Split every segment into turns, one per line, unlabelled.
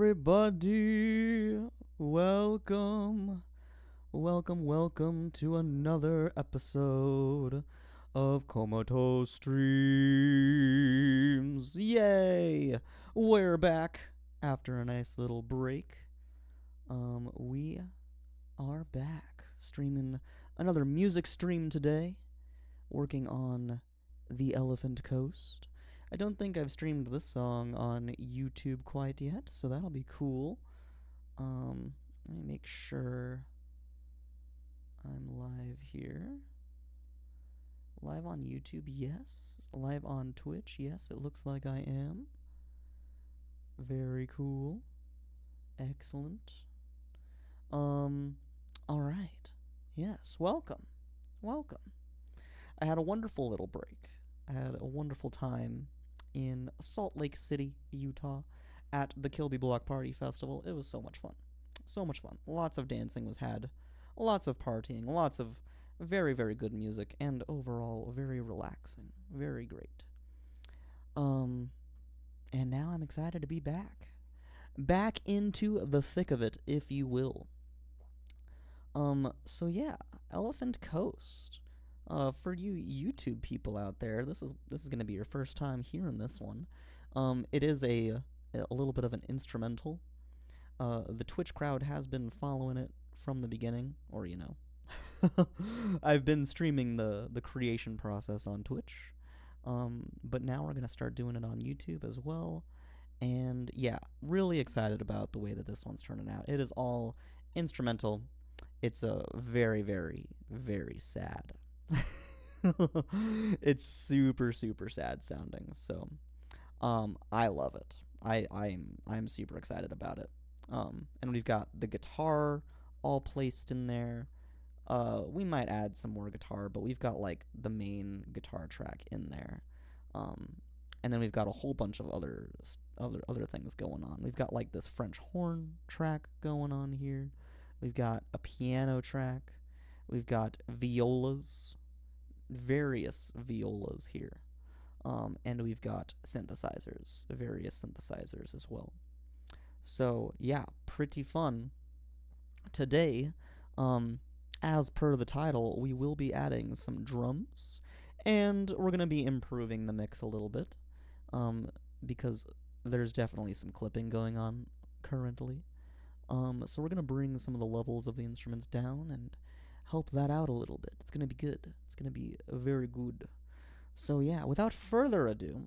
everybody. Welcome, welcome to another episode of Comatose Streams. Yay! We're back after a nice little break. We are back streaming another music stream today, working on The Elephant Coast. I don't think I've streamed this song on YouTube quite yet, so that'll be cool. Let me make sure I'm live here. Live on YouTube, yes. Live on Twitch, yes, it looks like I am. Very cool. Excellent. Alright. Yes, welcome. Welcome. I had a wonderful little break. I had a wonderful time in Salt Lake City, Utah, at the Kilby Block Party Festival. It was so much fun. So much fun. Lots of dancing was had. Lots of partying. Lots of very, very good music. And overall, very relaxing. Very great. And now I'm excited to be back. Back into the thick of it, if you will. So yeah, Elephant Coast. For you YouTube people out there, this is going to be your first time hearing this one. It is a little bit of an instrumental. The Twitch crowd has been following it from the beginning, or I've been streaming the creation process on Twitch, but now we're going to start doing it on YouTube as well. And yeah, really excited about the way that this one's turning out. It is all instrumental. It's a very, very, very sad. It's super, super sad sounding. So, I love it. I'm super excited about it. And we've got the guitar all placed in there. We might add some more guitar, but we've got like the main guitar track in there. And then we've got a whole bunch of other things going on. We've got like this French horn track going on here. We've got a piano track. We've got violas, various violas here. And we've got synthesizers, various synthesizers as well. So, yeah, pretty fun. Today, as per the title, we will be adding some drums, and we're going to be improving the mix a little bit, because there's definitely some clipping going on currently. So we're going to bring some of the levels of the instruments down and help that out a little bit. It's going to be good. It's going to be very good. So yeah, without further ado,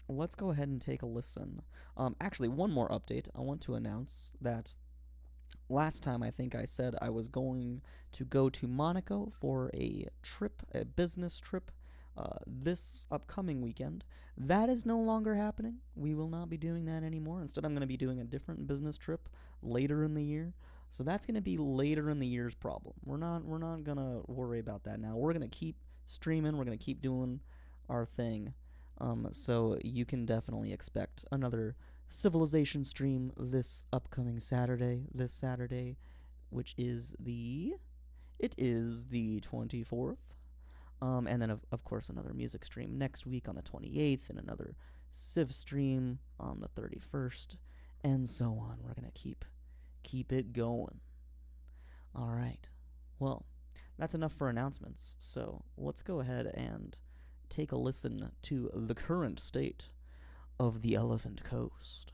let's go ahead and take a listen. Actually, one more update. I want to announce that last time I think I said I was going to go to Monaco for a trip, a business trip, this upcoming weekend. That is no longer happening. We will not be doing that anymore. Instead, I'm going to be doing a different business trip later in the year. So that's going to be later in the year's problem. We're not going to worry about that now. We're going to keep streaming. We're going to keep doing our thing. So you can definitely expect another Civilization stream this upcoming Saturday. This Saturday, which is the 24th. And then, of course, another music stream next week on the 28th, and another Civ stream on the 31st, and so on. We're going to keep it going. All right. Well, that's enough for announcements. So let's go ahead and take a listen to the current state of the Elephant Coast.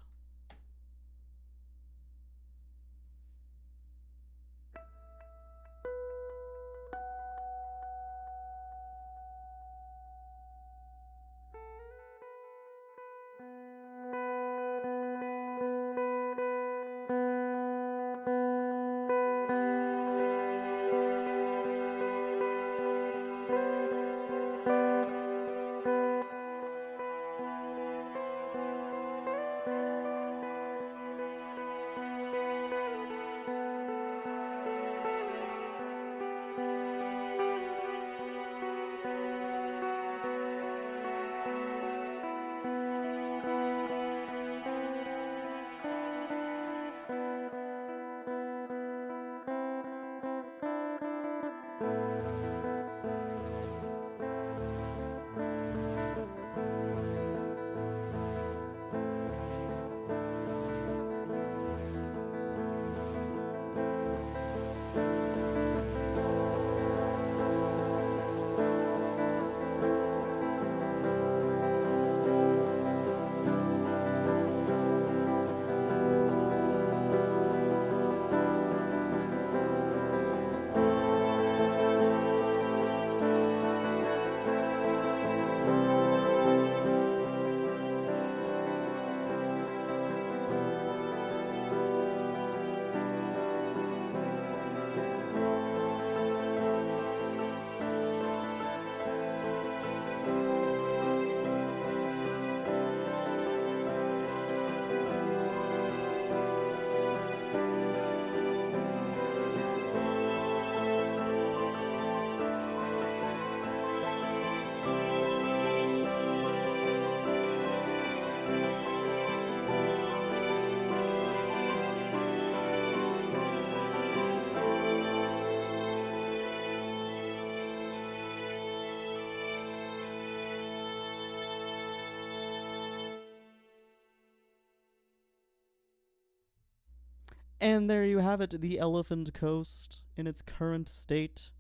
And there you have it, the Elephant Coast in its current state.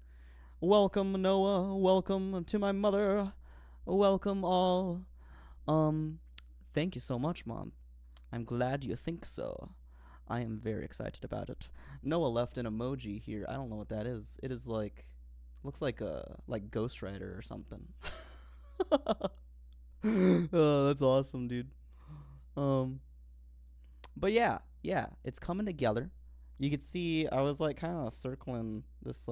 Welcome, Noah. Welcome to my mother. Welcome all. Thank you so much, Mom. I'm glad you think so. I am very excited about it. Noah left an emoji here. I don't know what that is. It is like, looks like a Ghost Rider or something. Oh, that's awesome, dude. Um, but yeah, it's coming together. You could see I was like kind of circling this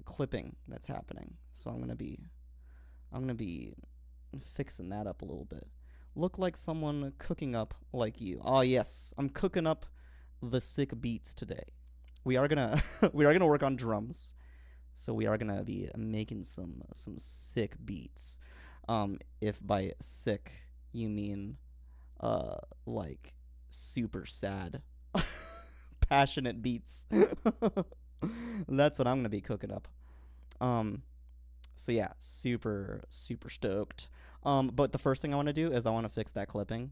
clipping that's happening. So I'm gonna be fixing that up a little bit. Look like someone cooking up like you. Oh yes, I'm cooking up the sick beats today. We are gonna we are gonna work on drums. So we are gonna be making some sick beats. If by sick you mean like super sad, passionate beats, that's what I'm gonna be cooking up. Um, so yeah, super stoked. But the first thing I want to do is I want to fix that clipping.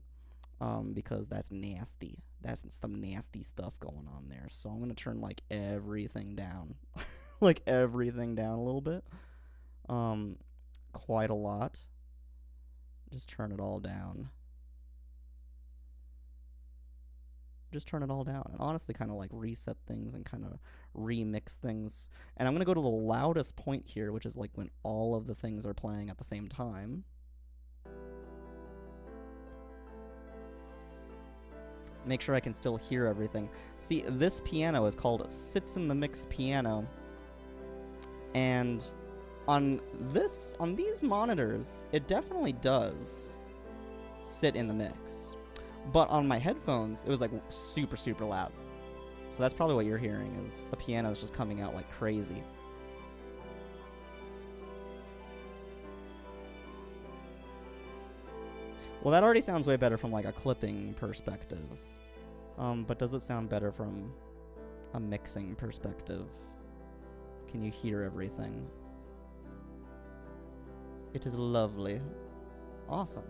Because that's nasty. That's some nasty stuff going on there. So I'm gonna turn like everything down. Like everything down a little bit. Quite a lot. Just turn it all down. Just turn it all down. And honestly kind of like reset things and kind of remix things. And I'm gonna go to the loudest point here, which is like when all of the things are playing at the same time. Make sure I can still hear everything. See, this piano is called Sits in the Mix Piano. And on these monitors, it definitely does sit in the mix. But on my headphones, it was like super loud. So that's probably what you're hearing, is the piano is just coming out like crazy. Well, that already sounds way better from like a clipping perspective. But does it sound better from a mixing perspective? Can you hear everything? It is lovely. Awesome.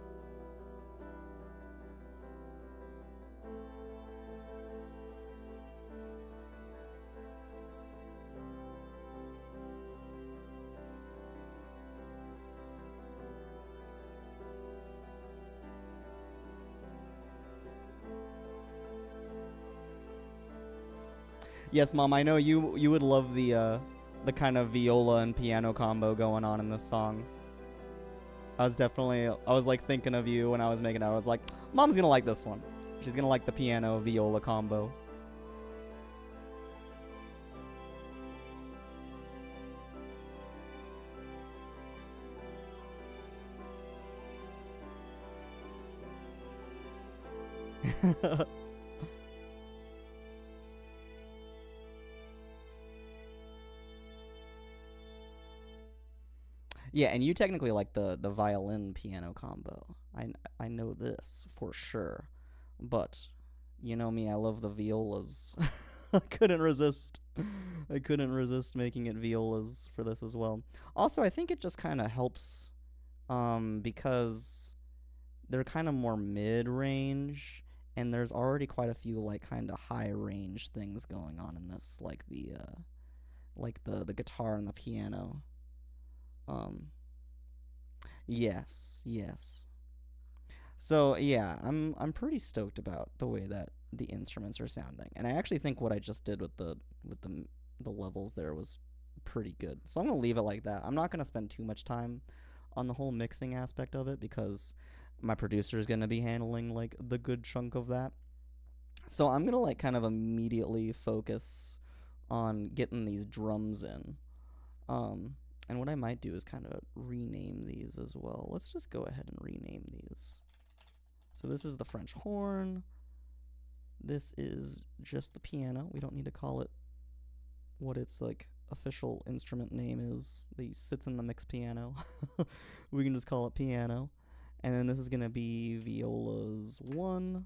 Yes, Mom, I know you would love the kind of viola and piano combo going on in this song. I was like thinking of you when I was making it. I was like, Mom's gonna like this one. She's gonna like the piano viola combo. Yeah, and you technically like the violin piano combo. I know this for sure, but you know me, I love the violas. I couldn't resist. I couldn't resist making it violas for this as well. Also, I think it just kind of helps, because they're kind of more mid-range, and there's already quite a few like kind of high-range things going on in this, like the guitar and the piano. Um, yes. So yeah, I'm pretty stoked about the way that the instruments are sounding, and I actually think what I just did with the levels there was pretty good. So I'm gonna leave it like that. I'm not gonna spend too much time on the whole mixing aspect of it because my producer is gonna be handling like the good chunk of that. So I'm gonna like kind of immediately focus on getting these drums in. Um, and what I might do is kind of rename these as well. Let's just go ahead and rename these. So this is the French horn. This is just the piano. We don't need to call it what its like official instrument name is. The Sits in the Mix Piano. We can just call it piano. And then this is gonna be violas 1.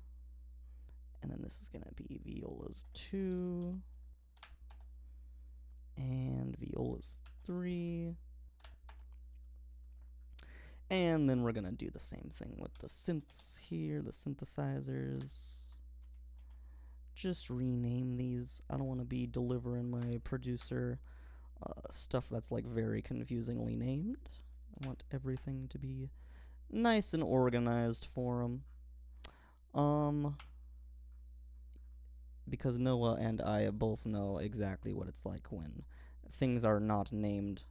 And then this is gonna be violas 2. And violas 3. And then we're gonna do the same thing with the synths here, the synthesizers. just rename these. I don't want to be delivering my producer stuff that's like very confusingly named. I want everything to be nice and organized for him. Because Noah and I both know exactly what it's like when things are not named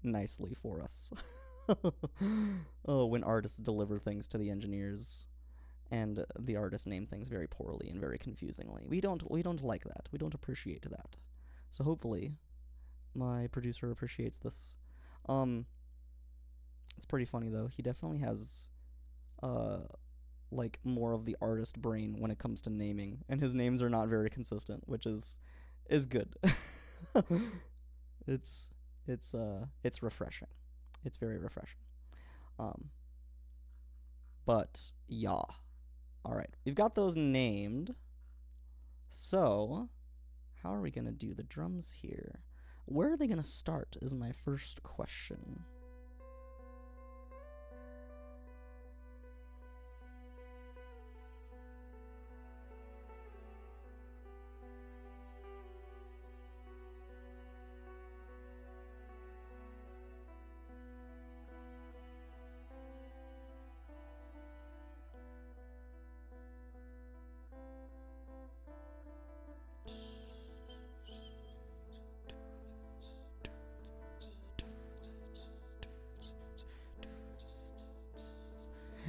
nicely for us. Oh, when artists deliver things to the engineers and the artists name things very poorly and very confusingly. We don't like that. We don't appreciate that. So hopefully my producer appreciates this. It's pretty funny though. He definitely has like more of the artist brain when it comes to naming, and his names are not very consistent, which is good. it's refreshing. It's very refreshing. But yeah. Alright, we've got those named. So, how are we gonna do the drums here? Where are they gonna start is my first question.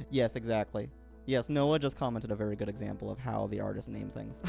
Yes, exactly. Yes, Noah just commented a very good example of how the artists name things.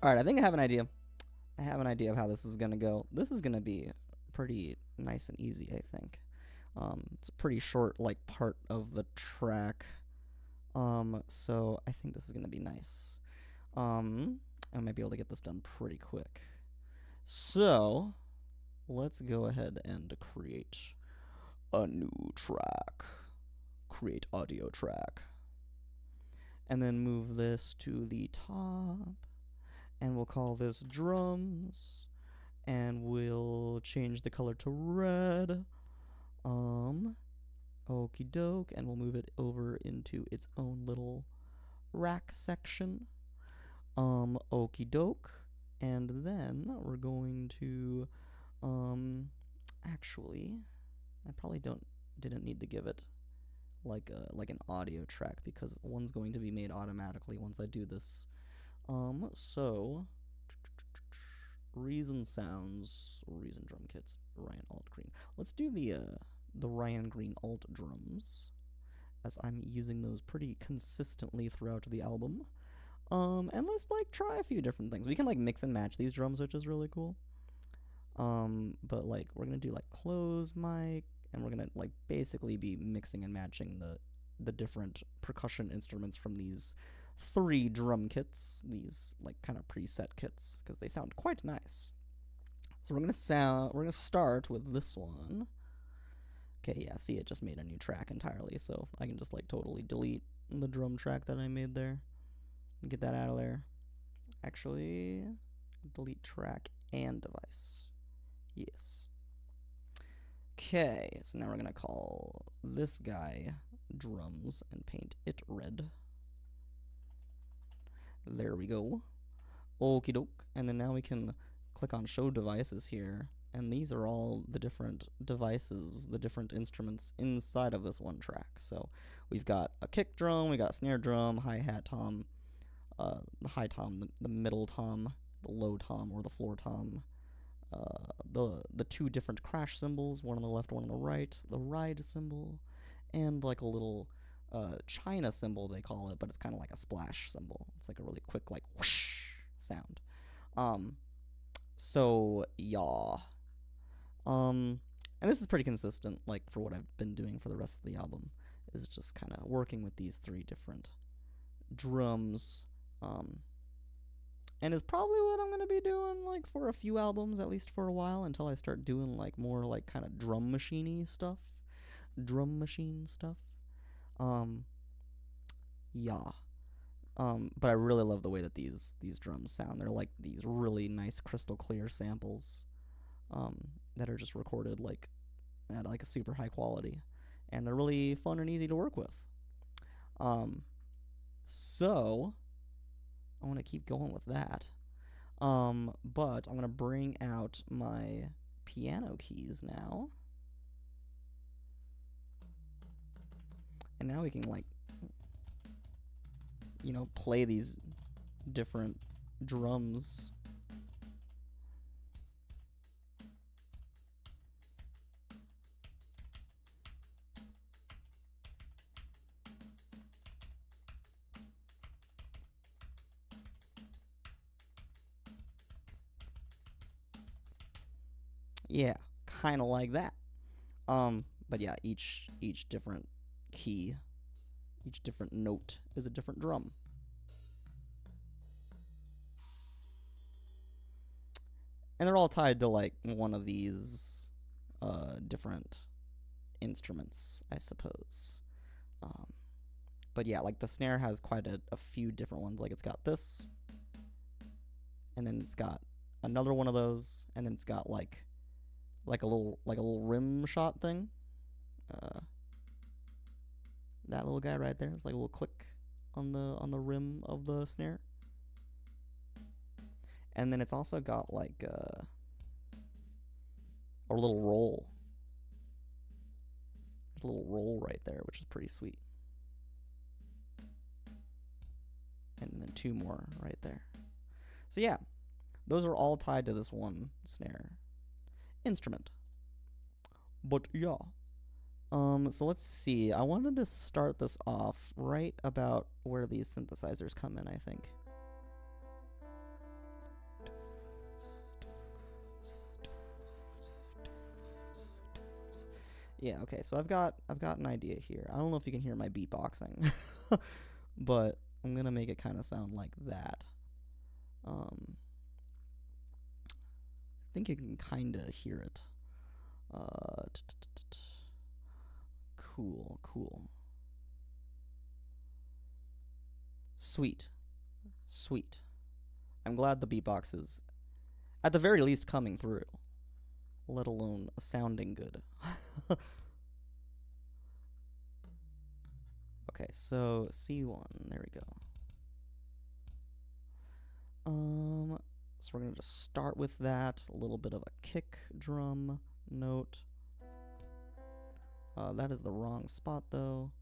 Alright, I think I have an idea. I have an idea of how this is gonna go. This is gonna be pretty nice and easy, I think. It's a pretty short, like, part of the track. So I think this is gonna be nice. I might be able to get this done pretty quick. So, let's go ahead and create a new track. Create audio track. And then move this to the top. And we'll call this drums. And we'll change the color to red. Okie doke. And we'll move it over into its own little rack section. Okie doke. And then we're going to, actually, I probably didn't need to give it like an audio track because one's going to be made automatically once I do this. So Reason sounds, Reason drum kits, Ryan Alt Green. Let's do the Ryan Green Alt drums, as I'm using those pretty consistently throughout the album. And let's like try a few different things. We can like mix and match these drums, which is really cool. But like we're gonna do like close mic, and we're gonna like basically be mixing and matching the different percussion instruments from these 3 drum kits, these like kind of preset kits, because they sound quite nice. So we're gonna start with this one. Okay, yeah, see, it just made a new track entirely, so I can just like totally delete the drum track that I made there. Get that out of there. Actually, delete track and device. Yes. Okay, so now we're gonna call this guy drums and paint it red. There we go. Okie doke. And then now we can click on show devices here And these are all the different devices, the different instruments inside of this one track. So we've got a kick drum, we got snare drum, hi-hat tom, the high tom, the middle tom, the low tom or the floor tom, the two different crash cymbals, one on the left, one on the right, the ride cymbal, and like a little China cymbal they call it, but it's kind of like a splash cymbal. It's like a really quick like whoosh sound. So yeah. And this is pretty consistent, like for what I've been doing for the rest of the album, is just kind of working with these three different drums. And is probably what I'm gonna be doing like for a few albums, at least for a while, until I start doing like more like kind of drum machine stuff. Yeah. But I really love the way that these drums sound. They're like these really nice crystal clear samples that are just recorded like at like a super high quality, and they're really fun and easy to work with. So I want to keep going with that. But I'm gonna bring out my piano keys now, and now we can like, you know, play these different drums. Yeah, kind of like that. But yeah, each different key, each different note is a different drum. And they're all tied to like one of these different instruments, I suppose. But yeah, like the snare has quite a few different ones. Like it's got this, and then it's got another one of those, and then it's got like a little rim shot thing. That little guy right there is like a little click on the rim of the snare. And then it's also got like a little roll. There's a little roll right there, which is pretty sweet. And then two more right there. So yeah, those are all tied to this one snare instrument. But yeah. So let's see. I wanted to start this off right about where these synthesizers come in, I think. Yeah, okay. So I've got an idea here. I don't know if you can hear my beatboxing, but I'm going to make it kind of sound like that. I think you can kind of hear it. Cool. Sweet. I'm glad the beatbox is, at the very least, coming through, let alone sounding good. Okay, so C1, there we go. So we're gonna just start with that, a little bit of a kick drum note. That is the wrong spot though.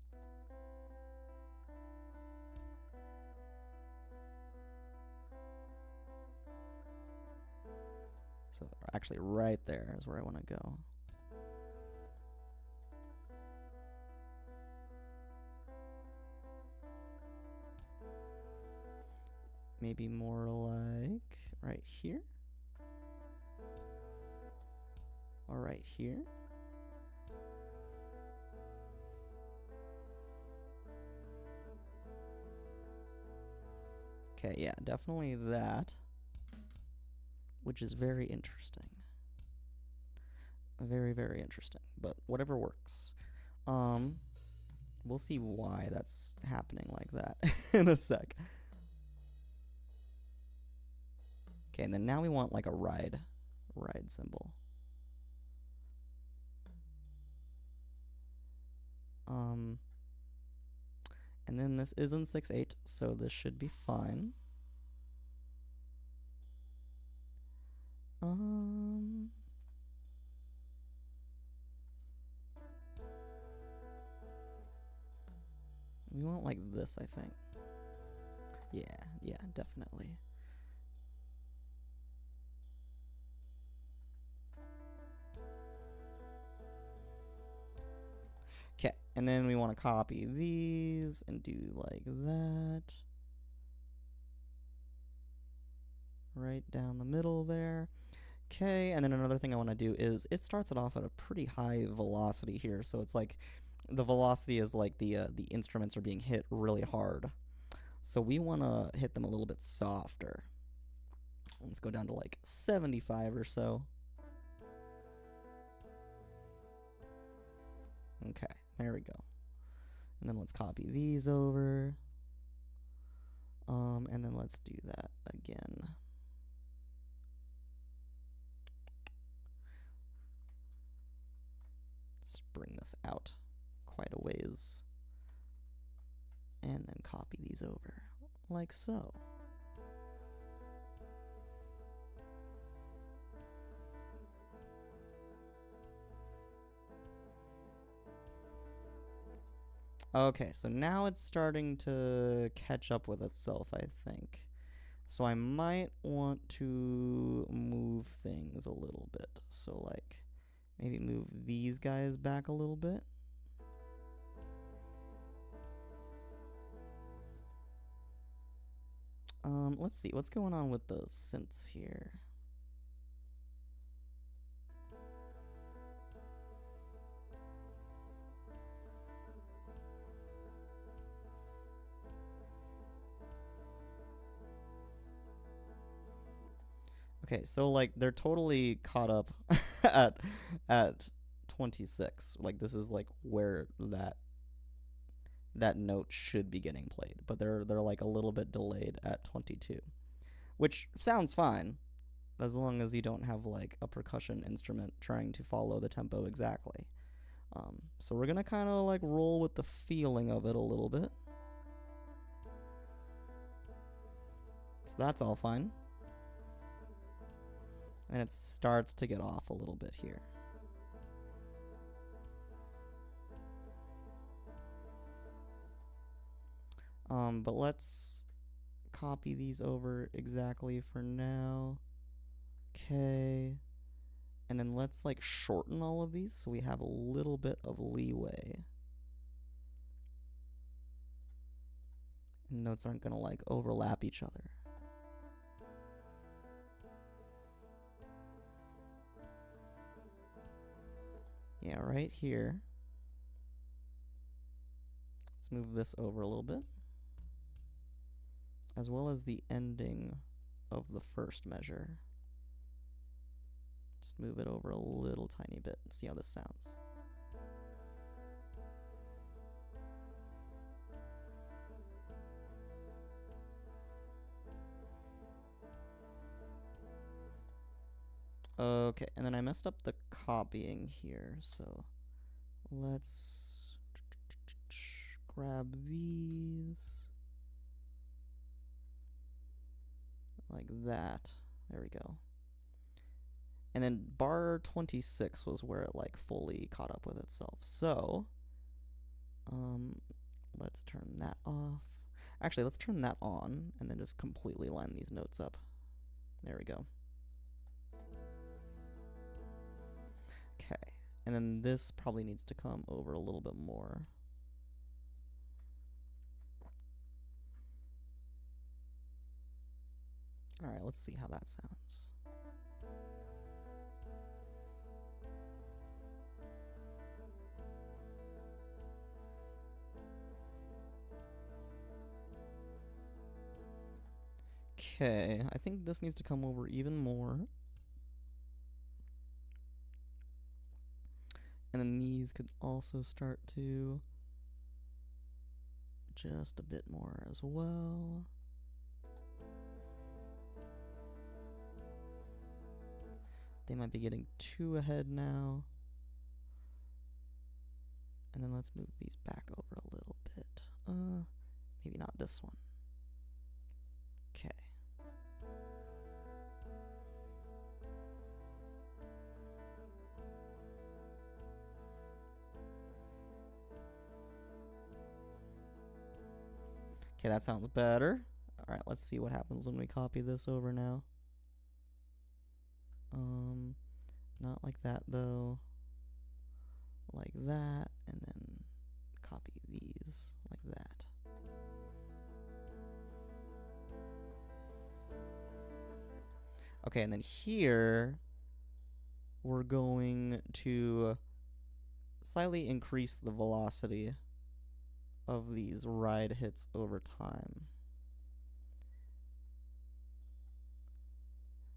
So actually right there is where I want to go. Maybe more like right here. Or right here. Okay, yeah, definitely that. Which is very interesting. Very, very interesting. But whatever works. We'll see why that's happening like that in a sec. Okay, and then now we want like a ride cymbal. And then this is in 6/8, so this should be fine. this, I think. Yeah, definitely. Okay, and then we want to copy these and do like that. Right down the middle there. Okay, and then another thing I want to do is it starts it off at a pretty high velocity here, so it's like the velocity is like the instruments are being hit really hard. So we want to hit them a little bit softer. Let's go down to like 75 or so. Okay, there we go. And then let's copy these over. And then let's do that again. Let's bring this out quite a ways. And then copy these over, like so. Okay, so now it's starting to catch up with itself, I think. So I might want to move things a little bit. So like, maybe move these guys back a little bit. Let's see, what's going on with those synths here? Okay, so like they're totally caught up at 26. Like this is like where that note should be getting played, but they're like a little bit delayed at 22, which sounds fine as long as you don't have like a percussion instrument trying to follow the tempo exactly. So we're gonna kind of like roll with the feeling of it a little bit. So that's all fine. And it starts to get off a little bit here. But let's copy these over exactly for now. Okay. And then let's like shorten all of these so we have a little bit of leeway. And notes aren't gonna like overlap each other. Yeah, right here. Let's move this over a little bit. As well as the ending of the first measure. Just move it over a little tiny bit and see how this sounds. Okay, and then I messed up the copying here, so let's grab these like that. There we go. And then bar 26 was where it like fully caught up with itself. So let's turn that off. Actually, let's turn that on and then just completely line these notes up. There we go. Okay, and then this probably needs to come over a little bit more. All right, let's see how that sounds. Okay, I think this needs to come over even more. And then these could also start to just a bit more as well. They might be getting too ahead now. And then let's move these back over a little bit. Maybe not this one. Okay. Okay, that sounds better. All right, let's see what happens when we copy this over now. Not like that though. Like that, and then copy these like that. Okay, and then here we're going to slightly increase the velocity of these ride hits over time.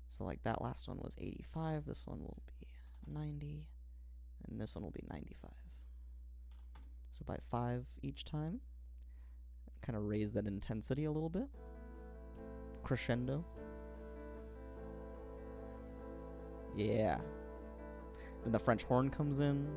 So like that last one was 85, this one will be 90, and this one will be 95. So by 5 each time, kind of raise that intensity a little bit. Crescendo. Yeah. Then the French horn comes in.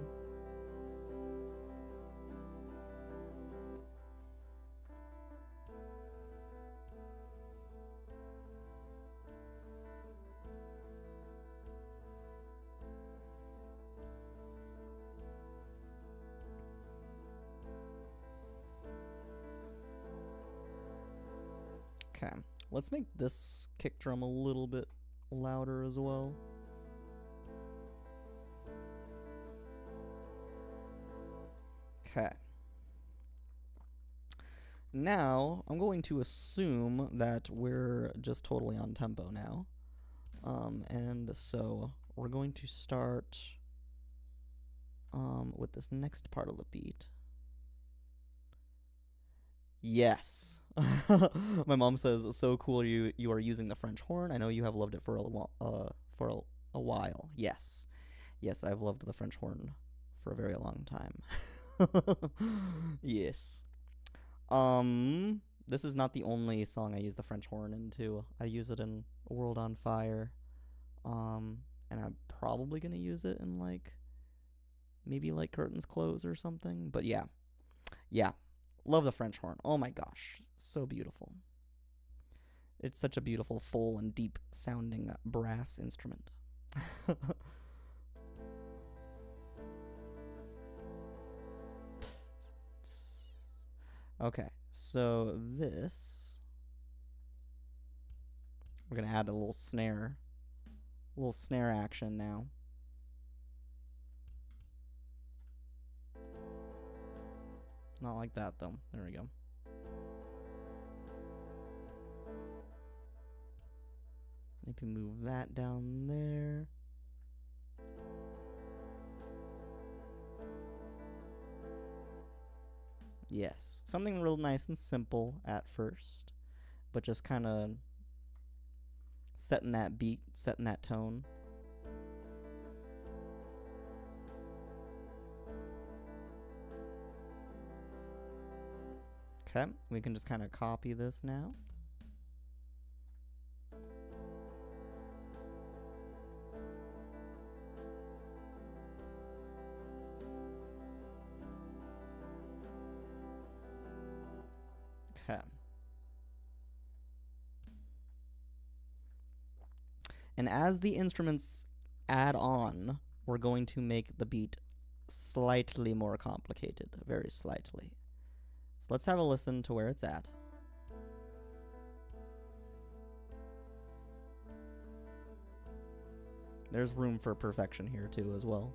Okay, let's make this kick drum a little bit louder as well. Okay. Now, I'm going to assume that we're just totally on tempo now. And so we're going to start with this next part of the beat. Yes. My mom says, "So cool you are using the French horn. I know you have loved it for a while." Yes. Yes, I've loved the French horn for a very long time. Yes. This is not the only song I use the French horn into. I use it in World on Fire. And I'm probably gonna use it in maybe Curtains Close or something. But yeah. Yeah. Love the French horn. Oh my gosh. So beautiful. It's such a beautiful, full, and deep sounding brass instrument. Okay, so this, we're gonna add a little snare action now. Not like that though. There we go. Maybe move that down there. Yes, something real nice and simple at first, but just kind of setting that beat, setting that tone. Okay, we can just kind of copy this now. Okay. And as the instruments add on, we're going to make the beat slightly more complicated, very slightly. So let's have a listen to where it's at. There's room for perfection here too as well.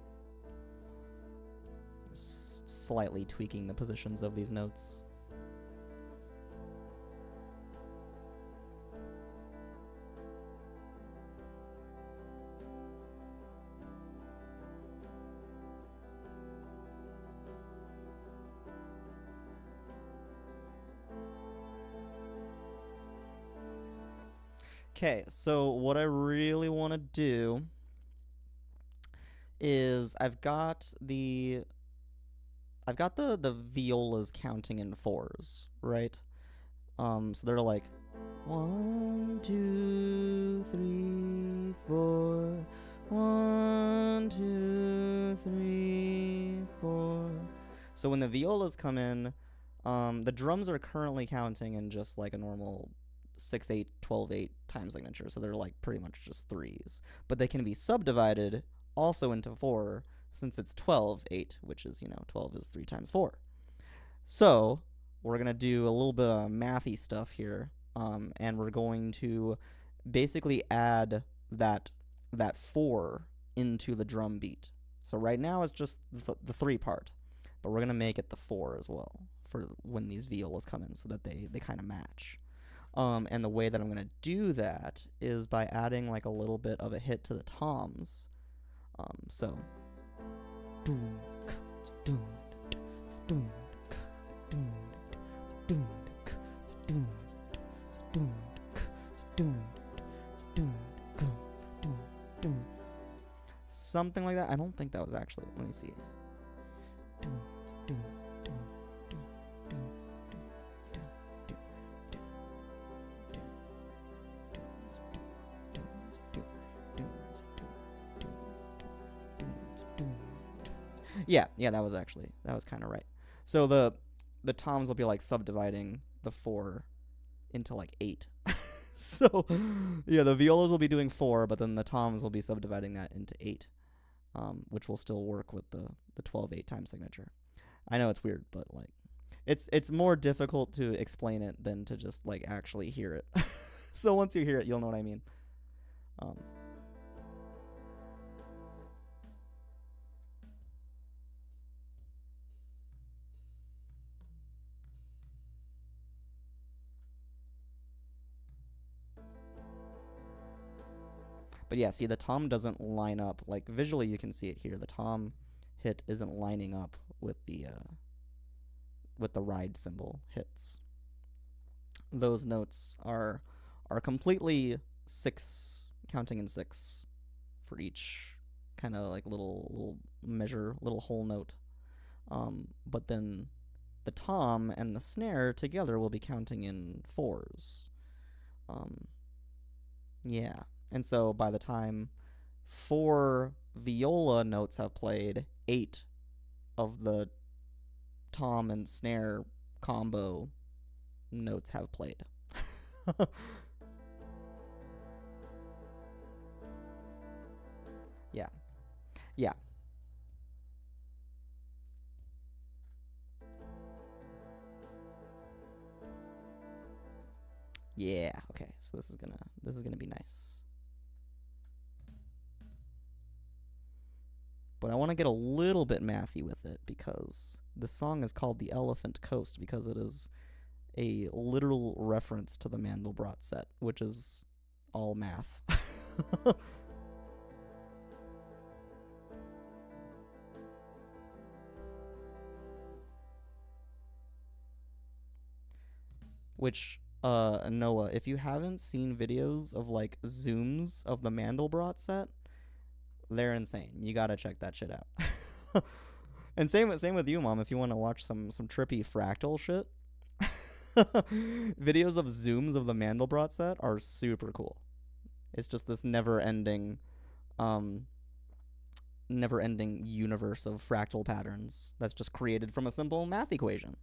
Slightly tweaking the positions of these notes. Okay, so what I really want to do is I've got the violas counting in fours, right? So they're like 1, 2, 3, 4. 1, 2, 3, 4. So when the violas come in, the drums are currently counting in just like a normal 6/8, 12/8 time signature, so they're like pretty much just threes. But they can be subdivided also into 4, since it's 12/8, which is, 12 is 3 times 4. So we're gonna do a little bit of mathy stuff here, and we're going to basically add that 4 into the drum beat. So right now it's just the 3 part, but we're gonna make it the 4 as well for when these violas come in, so that they kind of match. And the way that I'm gonna do that is by adding like a little bit of a hit to the toms. So. Something like that. I don't think that was actually. Let me see. Yeah, that was kind of right. So the toms will be like subdividing the 4 into like 8. So yeah, the violas will be doing 4, but then the toms will be subdividing that into 8, which will still work with the 12/8 time signature. I know it's weird, but like it's more difficult to explain it than to just like actually hear it. So once you hear it, you'll know what I mean. But yeah, see, the tom doesn't line up. Like visually, you can see it here. The tom hit isn't lining up with the ride cymbal hits. Those notes are completely 6, counting in 6 for each kind of like little measure, little whole note. But then the tom and the snare together will be counting in 4s. Yeah. And so by the time 4 viola notes have played, 8 of the tom and snare combo notes have played. Yeah. Yeah. Yeah. Okay. So this is gonna be nice. But I want to get a little bit mathy with it because the song is called The Elephant Coast because it is a literal reference to the Mandelbrot set, which is all math. Which, Noah, if you haven't seen videos of like zooms of the Mandelbrot set, they're insane. You gotta check that shit out. And same with you, Mom. If you want to watch some trippy fractal shit, videos of zooms of the Mandelbrot set are super cool. It's just this never-ending universe of fractal patterns that's just created from a simple math equation.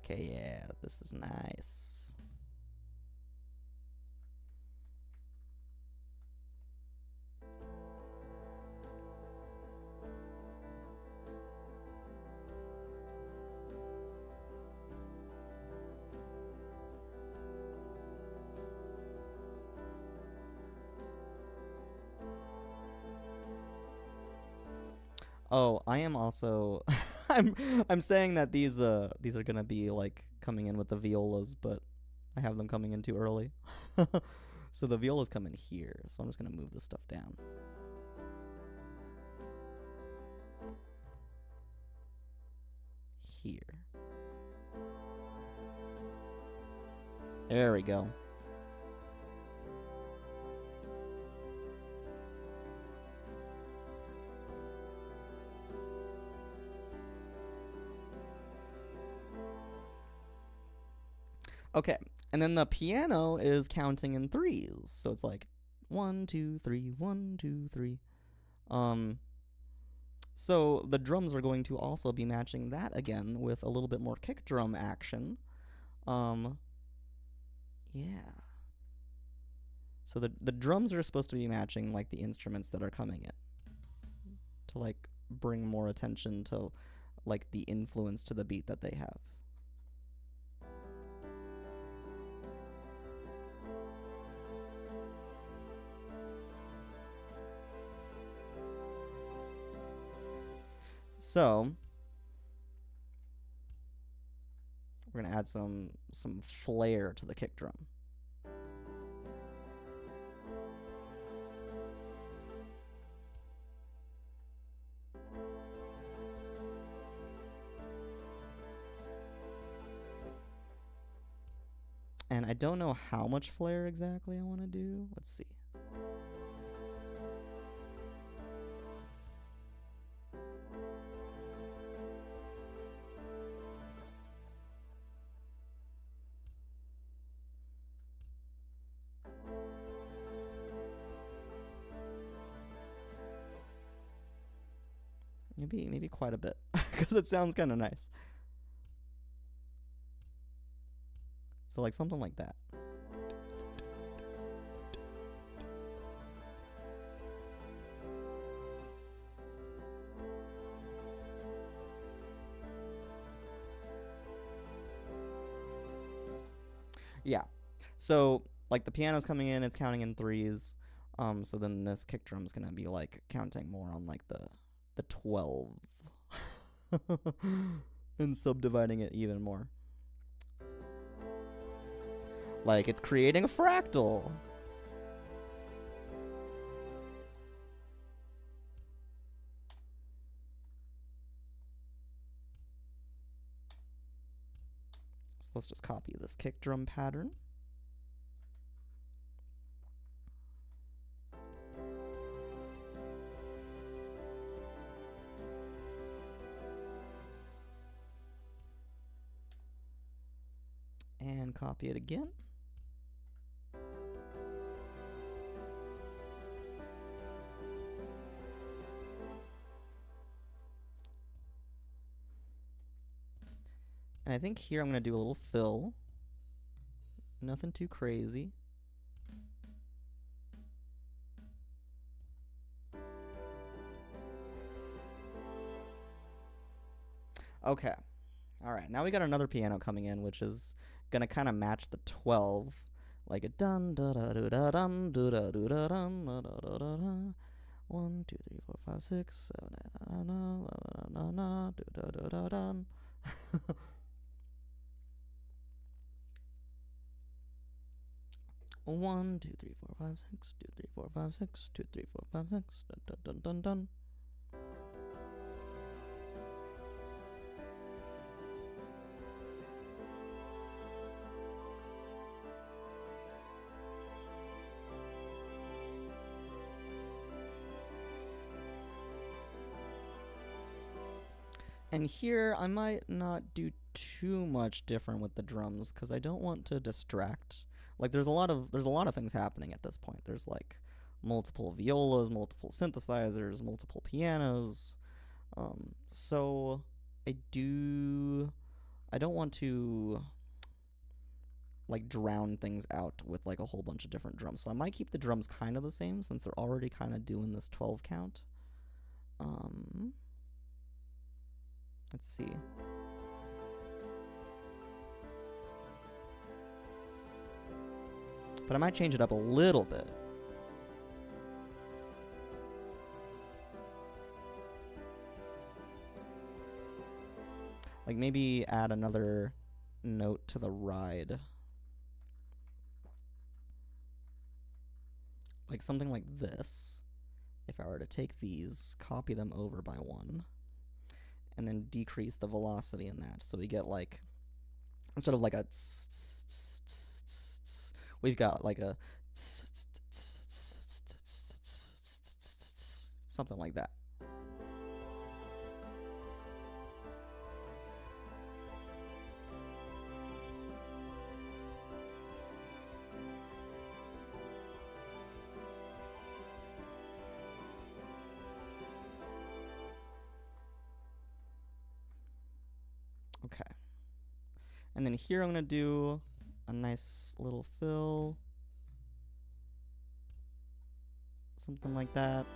Okay, yeah, this is nice. Oh, I am also I'm saying that these are gonna be like coming in with the violas, but I have them coming in too early. So the violas come in here, so I'm just gonna move this stuff down. Here. There we go. Okay, and then the piano is counting in 3s, so it's like 1, 2, 3, 1, 2, 3. So the drums are going to also be matching that again with a little bit more kick drum action. Yeah. So the drums are supposed to be matching like the instruments that are coming in, to like bring more attention to like the influence to the beat that they have. So we're gonna add some flair to the kick drum. And I don't know how much flair exactly I want to do. Let's see. Maybe quite a bit, because it sounds kind of nice. So like something like that. Yeah. So like the piano's coming in, it's counting in threes. So then this kick drum's gonna be like counting more on like the 12 and subdividing it even more. Like it's creating a fractal. So let's just copy this kick drum pattern. And copy it again. And I think here I'm going to do a little fill. Nothing too crazy. Okay. All right. Now we got another piano coming in, which is going to kind of match the 12. Like a dun da da da da dum da da da da dum da da da da da. 1, 2, 3, 4, 5, 6, 7, 8, 9, 10, 11, 12, da da da da dum. 1, 2, 3, 4, 5, 6, 2, 3, 4, 5, 6, 2, 3, 4, 5, 6, dun dun dun dun dun. And here I might not do too much different with the drums because I don't want to distract. Like there's a lot of things happening at this point. There's like multiple violas, multiple synthesizers, multiple pianos. So I don't want to like drown things out with like a whole bunch of different drums. So I might keep the drums kind of the same since they're already kind of doing this 12 count. Let's see. But I might change it up a little bit. Like maybe add another note to the ride. Like something like this. If I were to take these, copy them over by 1, and then decrease the velocity in that. So we get like, instead of like a we've got like a something like that. Okay. And then here I'm going to do a nice little fill. something like that.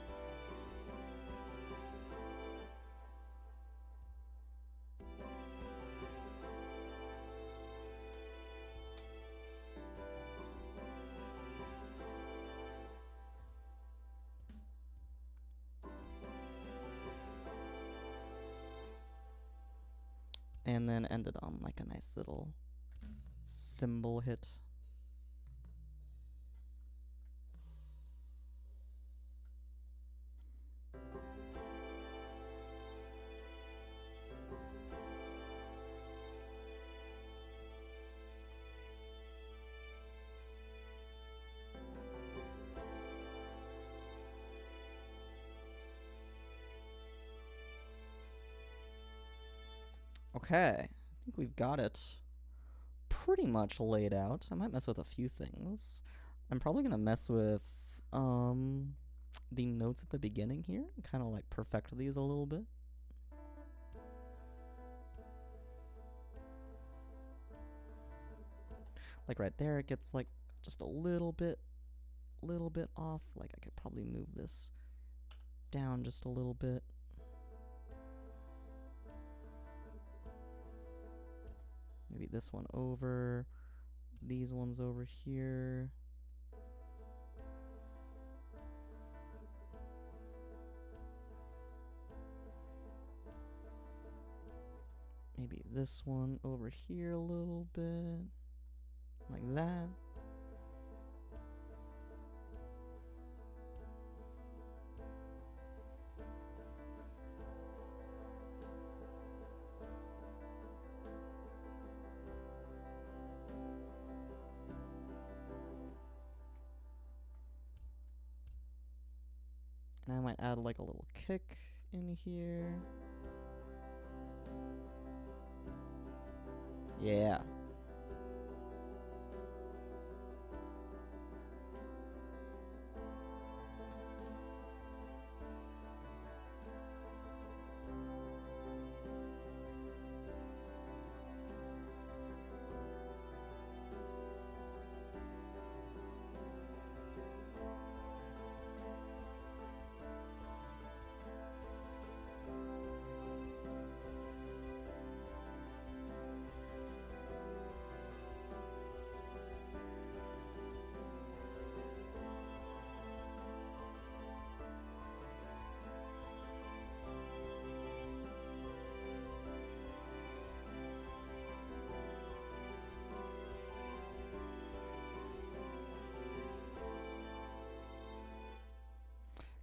And then ended on like a nice little cymbal hit. Okay, I think we've got it pretty much laid out. I might mess with a few things. I'm probably gonna mess with the notes at the beginning here, and kind of like perfect these a little bit. Like right there, it gets like just a little bit off. Like I could probably move this down just a little bit. Maybe this one over, these ones over here. Maybe this one over here a little bit, like that. And I might add like a little kick in here. Yeah.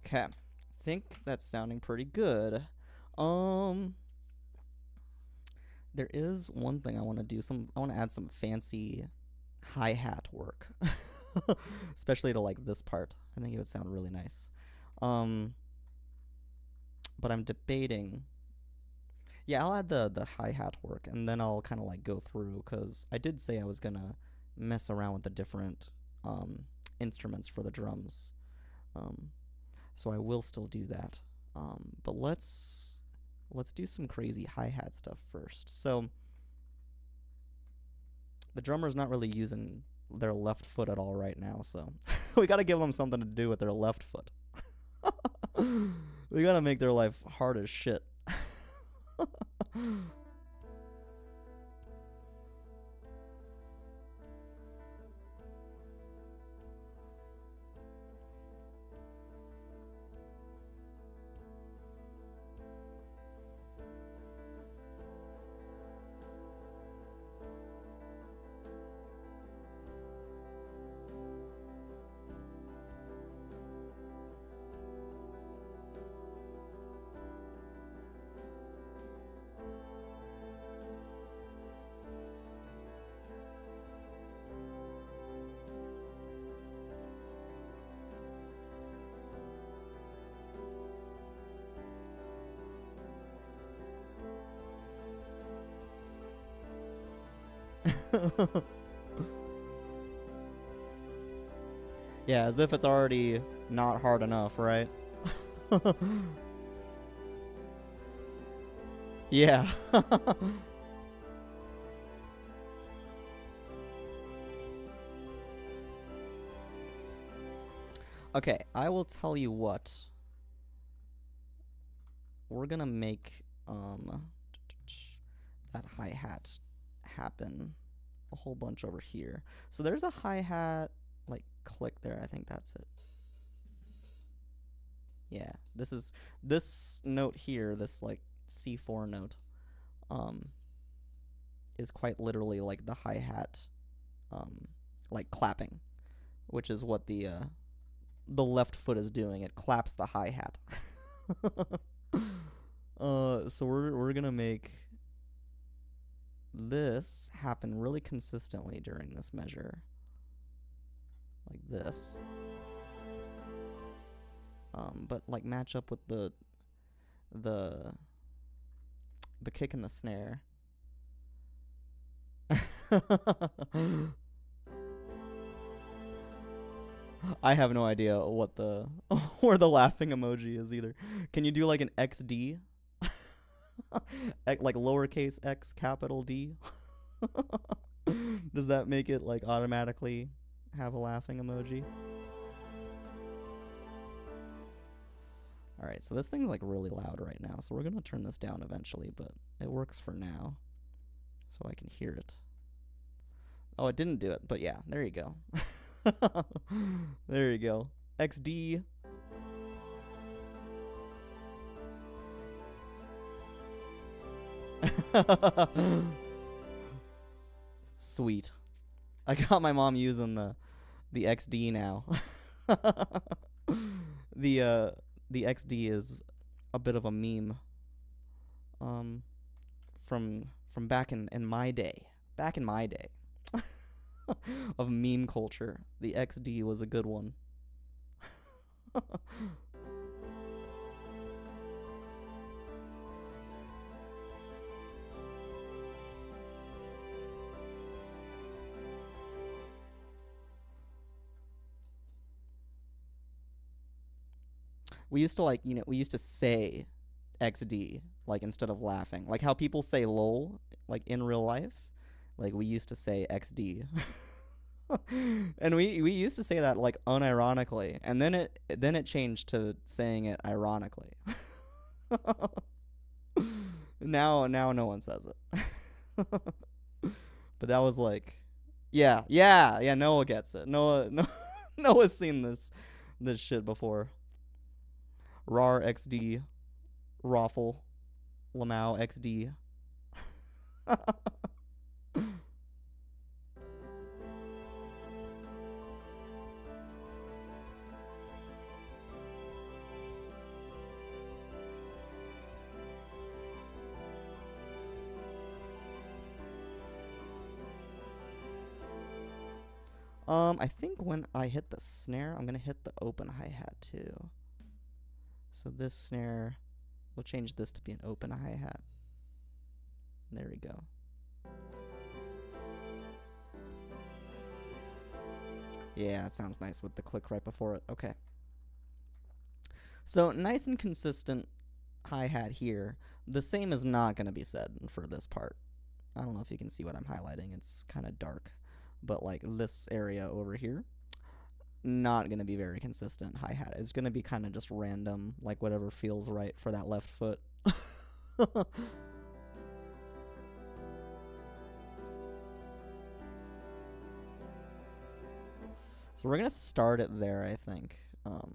Okay, I think that's sounding pretty good. There is one thing I want to do. I want to add some fancy hi-hat work, especially to like this part. I think it would sound really nice. But I'm debating. Yeah, I'll add the hi-hat work, and then I'll kind of like go through, because I did say I was gonna mess around with the different instruments for the drums. So I will still do that. But let's do some crazy hi-hat stuff first. So the drummer's not really using their left foot at all right now, so we gotta give them something to do with their left foot. We gotta make their life hard as shit. Yeah, as if it's already not hard enough, right? Yeah. Okay, I will tell you what. We're gonna make that hi-hat happen a whole bunch over here. So there's a hi-hat like click there. I think that's it. Yeah, this note here, this like C4 note, is quite literally like the hi-hat, like clapping, which is what the left foot is doing. It claps the hi-hat. So we're gonna make this happen really consistently during this measure, like this. But like match up with the kick and the snare. I have no idea what the where the laughing emoji is either. Can you do like an XD? Like lowercase x capital D? Does that make it like automatically have a laughing emoji? Alright, so this thing's like really loud right now, so we're gonna turn this down eventually, but it works for now. So I can hear it. Oh, it didn't do it, but yeah, there you go. There you go. XD. Sweet. I got my mom using the XD now. The XD is a bit of a meme. From back in my day. Back in my day. Of meme culture. The XD was a good one. We used to like, we used to say XD like instead of laughing. Like how people say lol like in real life. Like we used to say XD. And we used to say that like unironically, and then it changed to saying it ironically. Now no one says it. But that was like, yeah, Noah gets it. Noah's seen this shit before. RAR XD, Raffle, Lamau XD. I think when I hit the snare, I'm gonna hit the open hi-hat too. So this snare, we'll change this to be an open hi-hat. There we go. Yeah, it sounds nice with the click right before it. Okay. So nice and consistent hi-hat here. The same is not going to be said for this part. I don't know if you can see what I'm highlighting. It's kind of dark. But like this area over here, not going to be very consistent hi-hat. It's going to be kind of just random, like whatever feels right for that left foot. So we're going to start it there, I think. So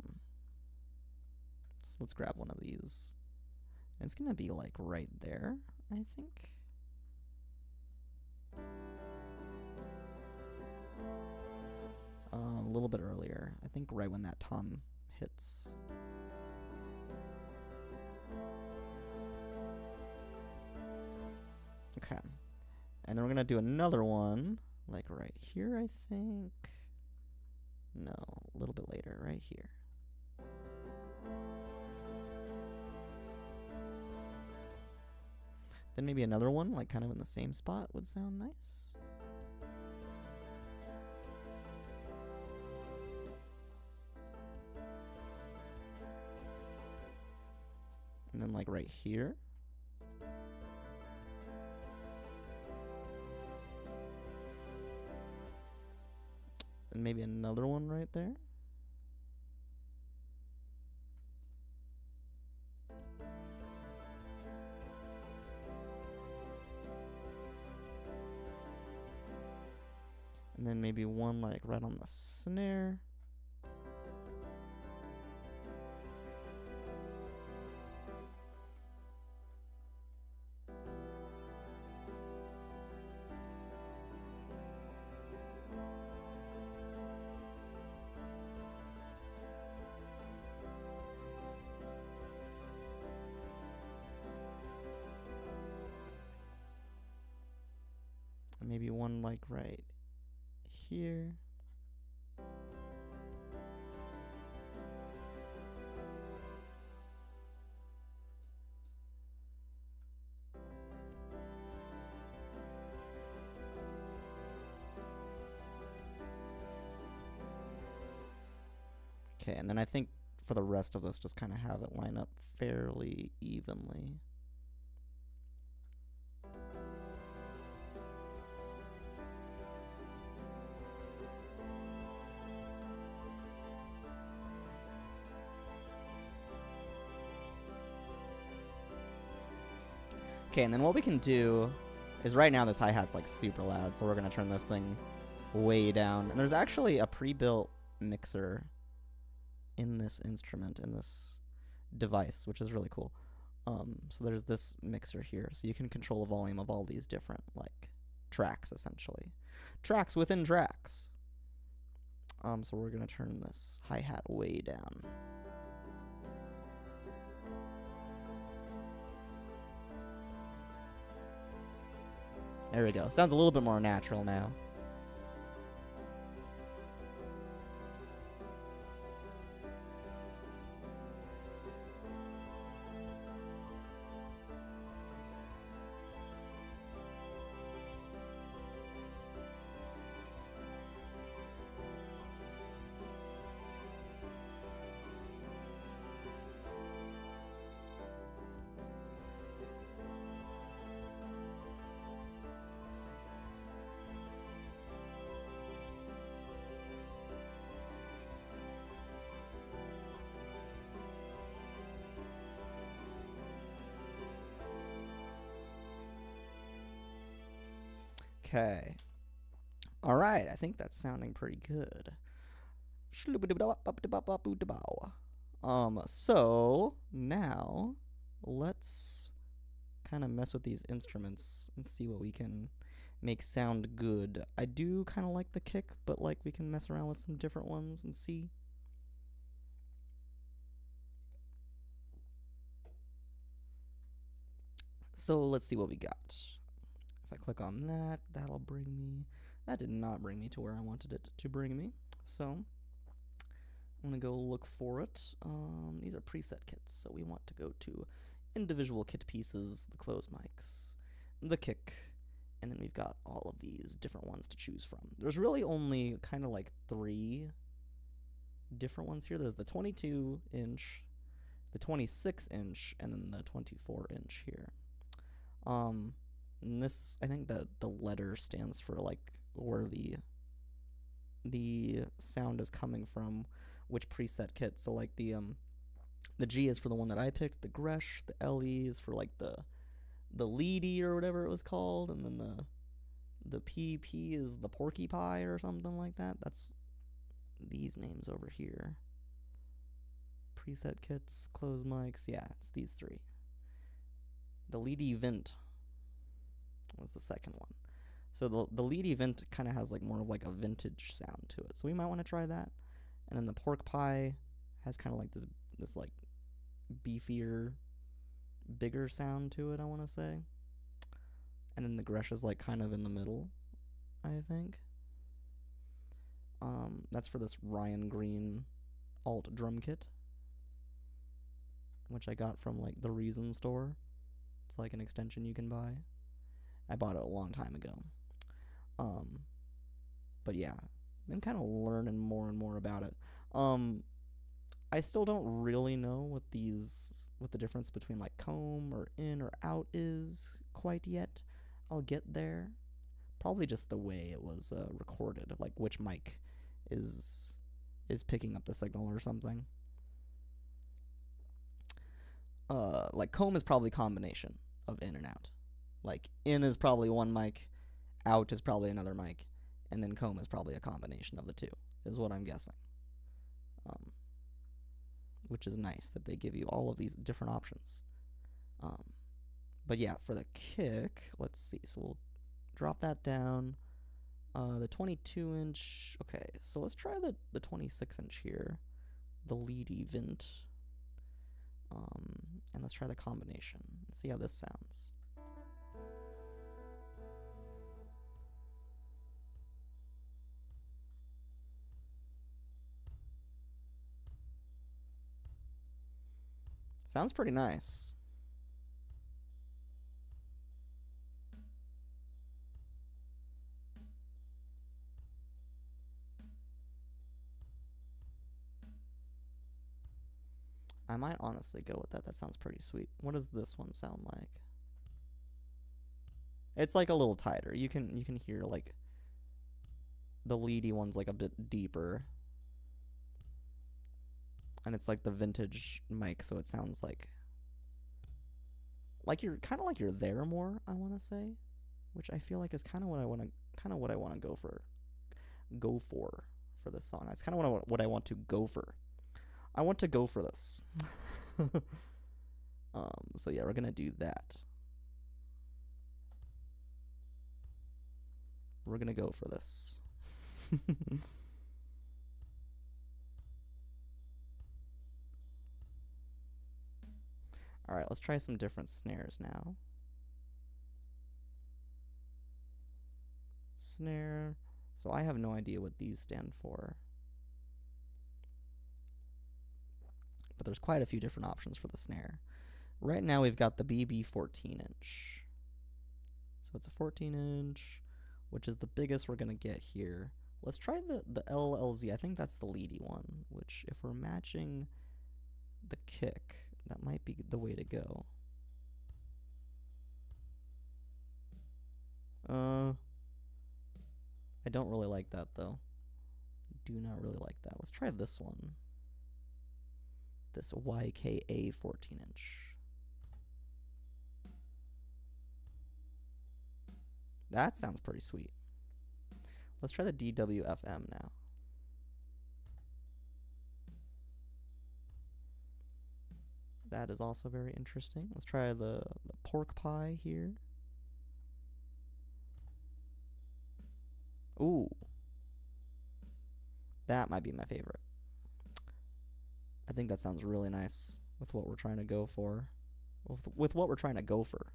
let's grab one of these. It's going to be like right there, I think. A little bit earlier. I think right when that tom hits. Okay. And then we're going to do another one, like right here, I think. No, a little bit later, right here. Then maybe another one, like kind of in the same spot, would sound nice. And then like right here. And maybe another one right there. And then maybe one like right on the snare. And maybe one like right here. Okay, and then I think for the rest of this, just kind of have it line up fairly evenly. Okay, and then what we can do is right now this hi-hat's like super loud, so we're going to turn this thing way down. And there's actually a pre-built mixer in this instrument, in this device, which is really cool. So there's this mixer here, so you can control the volume of all these different like tracks, essentially. Tracks within tracks. So we're going to turn this hi-hat way down. There we go. Sounds a little bit more natural now. Okay. All right, I think that's sounding pretty good. So now let's kind of mess with these instruments and see what we can make sound good. I do kind of like the kick, but like we can mess around with some different ones and see. So let's see what we got. If I click on that, that'll bring me... That did not bring me to where I wanted it to bring me. So I'm going to go look for it. These are preset kits, so we want to go to individual kit pieces, the close mics, the kick, and then we've got all of these different ones to choose from. There's really only kind of like 3 different ones here. There's the 22-inch, the 26-inch, and then the 24-inch here. And this, I think that the letter stands for like where the sound is coming from, which preset kit. So like the G is for the one that I picked, the Gresh, the LE is for like the Leedy or whatever it was called, and then the PP is the Porky Pie or something like that. That's these names over here. Preset kits, close mics, yeah, it's these 3. The Leedy Vint was the second one. So the Leedy Vint kind of has like more of like a vintage sound to it. So we might want to try that. And then the Pork Pie has kind of like this like beefier, bigger sound to it, I want to say. And then the Gresh is like kind of in the middle, I think. That's for this Ryan Green alt drum kit, which I got from like the Reason store. It's like an extension you can buy. I bought it a long time ago. But yeah, been kind of learning more and more about it. I still don't really know what the difference between like comb or in or out is quite yet. I'll get there. Probably just the way it was recorded, like which mic is picking up the signal or something. Like comb is probably a combination of in and out. Like in is probably one mic, out is probably another mic, and then comb is probably a combination of the two, is what I'm guessing. Which is nice that they give you all of these different options. But yeah, for the kick, let's see. So we'll drop that down. The 22-inch. Okay, so let's try the 26-inch here. The lead event. And let's try the combination. Let's see how this sounds. Sounds pretty nice. I might honestly go with that. That sounds pretty sweet. What does this one sound like? It's like a little tighter. You can hear like the leady one's like a bit deeper. And it's like the vintage mic, so it sounds like you're kind of like you're there more, I want to say, which I feel like is kind of what I want to go for this song. That's kind of what I want to go for. I want to go for this. So yeah, we're gonna do that. We're gonna go for this. All right, let's try some different snares now. Snare. So I have no idea what these stand for. But there's quite a few different options for the snare. Right now we've got the BB 14-inch. So it's a 14-inch, which is the biggest we're going to get here. Let's try the LLZ. I think that's the leady one, which if we're matching the kick, that might be the way to go. I don't really like that, though. Do not really like that. Let's try this one. This YKA 14-inch. That sounds pretty sweet. Let's try the DWFM now. That is also very interesting. Let's try the pork pie here. Ooh. That might be my favorite. I think that sounds really nice with what we're trying to go for. With what we're trying to go for.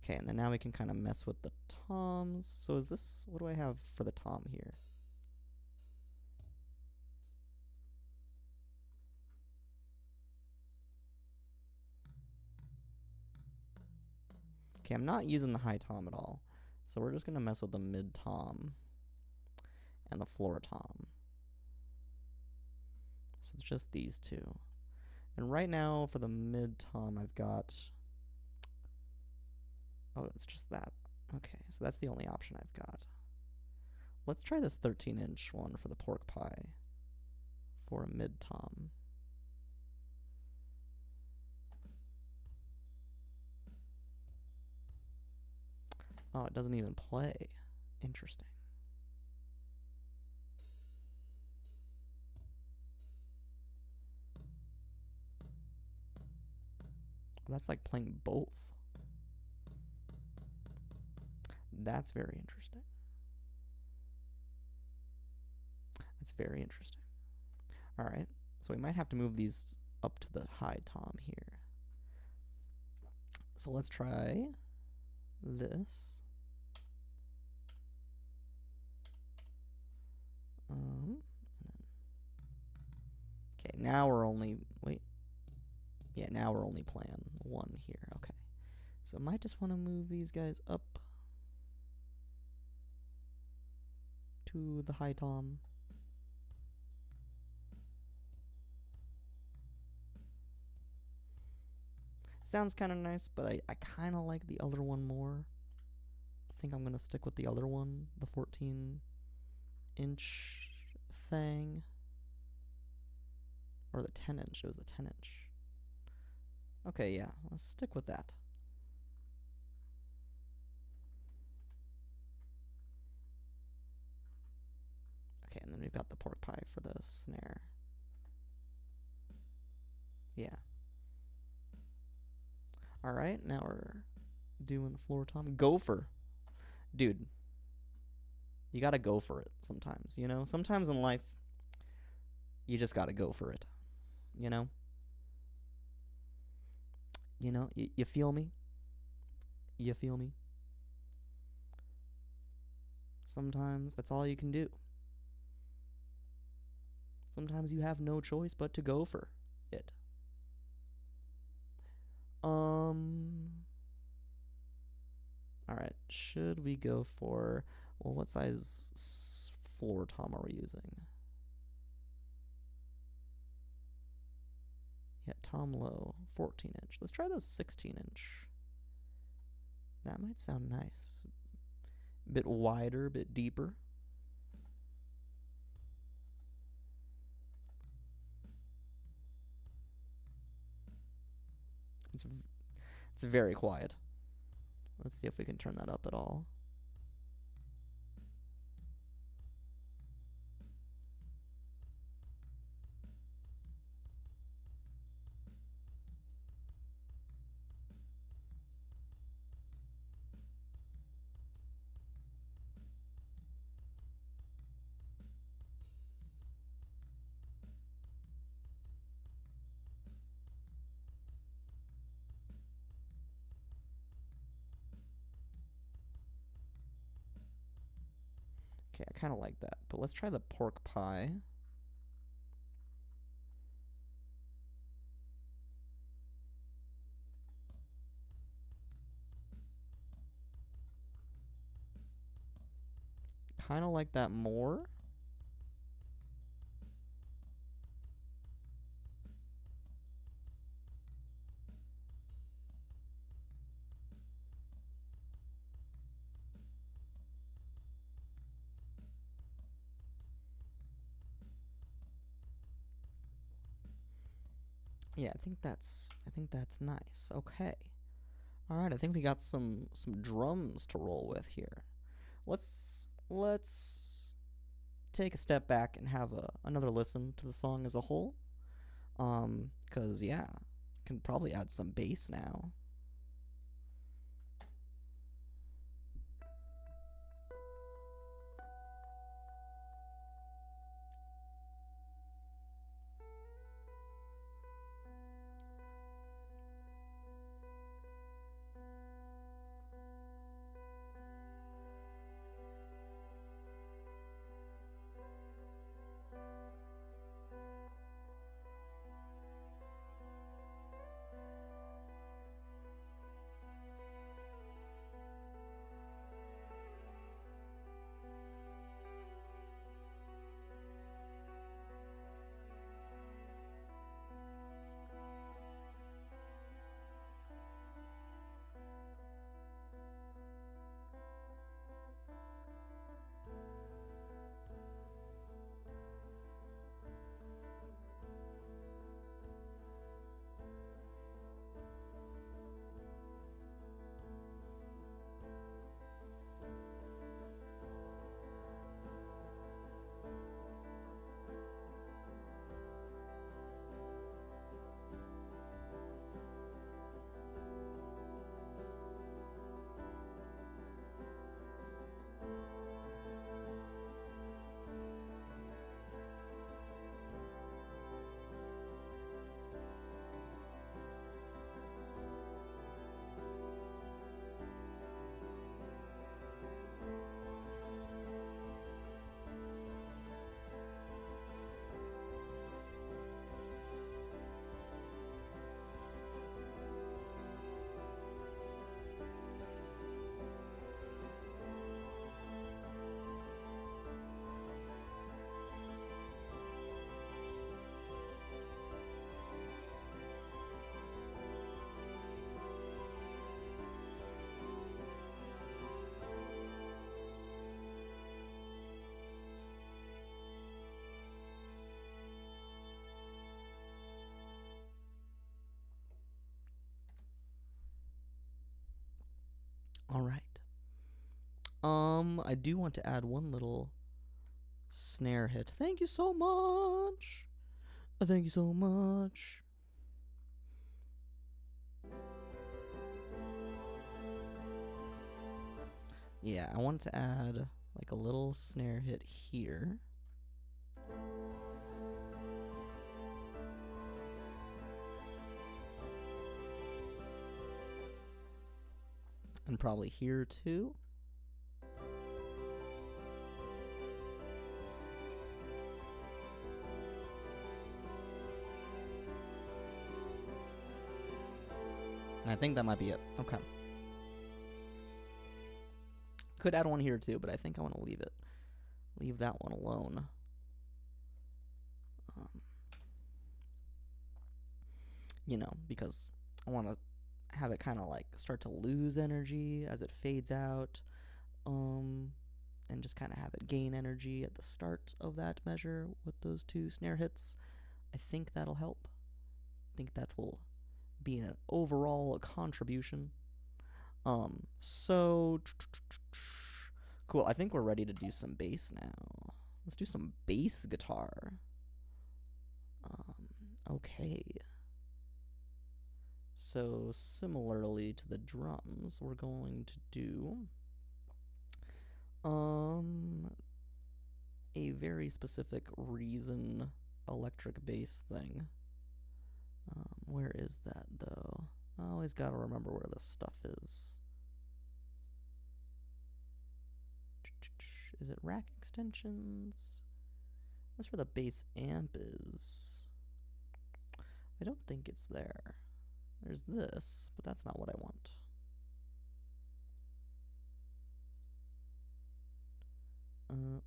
Okay, and then now we can kind of mess with the toms. So is this, what do I have for the tom here? Okay, I'm not using the high tom at all. So we're just going to mess with the mid tom and the floor tom. So it's just these two. And right now for the mid tom, I've got... Oh, it's just that. Okay, so that's the only option I've got. Let's try this 13-inch one for the pork pie for a mid tom. Oh, it doesn't even play. Interesting. That's like playing both. That's very interesting. That's very interesting. All right, so we might have to move these up to the high tom here. So let's try this. Okay, now we're only, wait. Yeah, now we're only playing one here. Okay. So I might just want to move these guys up to the high tom. Sounds kind of nice, but I kind of like the other one more. I think I'm going to stick with the other one, the 14-inch thing. Or the 10-inch. It was the 10-inch. Okay, yeah, let's stick with that. Okay, and then we've got the pork pie for the snare. Yeah. Alright, now we're doing the floor tom. Gopher. Dude, you gotta go for it sometimes, you know? Sometimes in life, you just gotta go for it, you know? You know, you feel me? You feel me? Sometimes that's all you can do. Sometimes you have no choice but to go for it. Alright, should we go for... Well, what size floor tom are we using? Yeah, tom low, 14-inch. Let's try the 16-inch. That might sound nice. A bit wider, a bit deeper. It's very quiet. Let's see if we can turn that up at all. Okay, I kind of like that. But let's try the pork pie. Kind of like that more. Yeah, I think that's nice. Okay. All right, I think we got some drums to roll with here. Let's take a step back and have another listen to the song as a whole. 'Cause yeah, can probably add some bass now. I do want to add one little snare hit. Thank you so much. Thank you so much. Yeah, I wanted to add like a little snare hit here. And probably here too. And I think that might be it. Okay. Could add one here too, but I think I want to leave it. Leave that one alone. You know, because I want to have it kind of like start to lose energy as it fades out. And just kind of have it gain energy at the start of that measure with those two snare hits. I think that'll help. I think that will be an overall contribution. So cool. I think we're ready to do some bass now. Let's do some bass guitar. Okay. So similarly to the drums, we're going to do a very specific Reason electric bass thing. Where is that though? I always gotta remember where this stuff is. Is it rack extensions? That's where the bass amp is. I don't think it's there. There's this, but that's not what I want.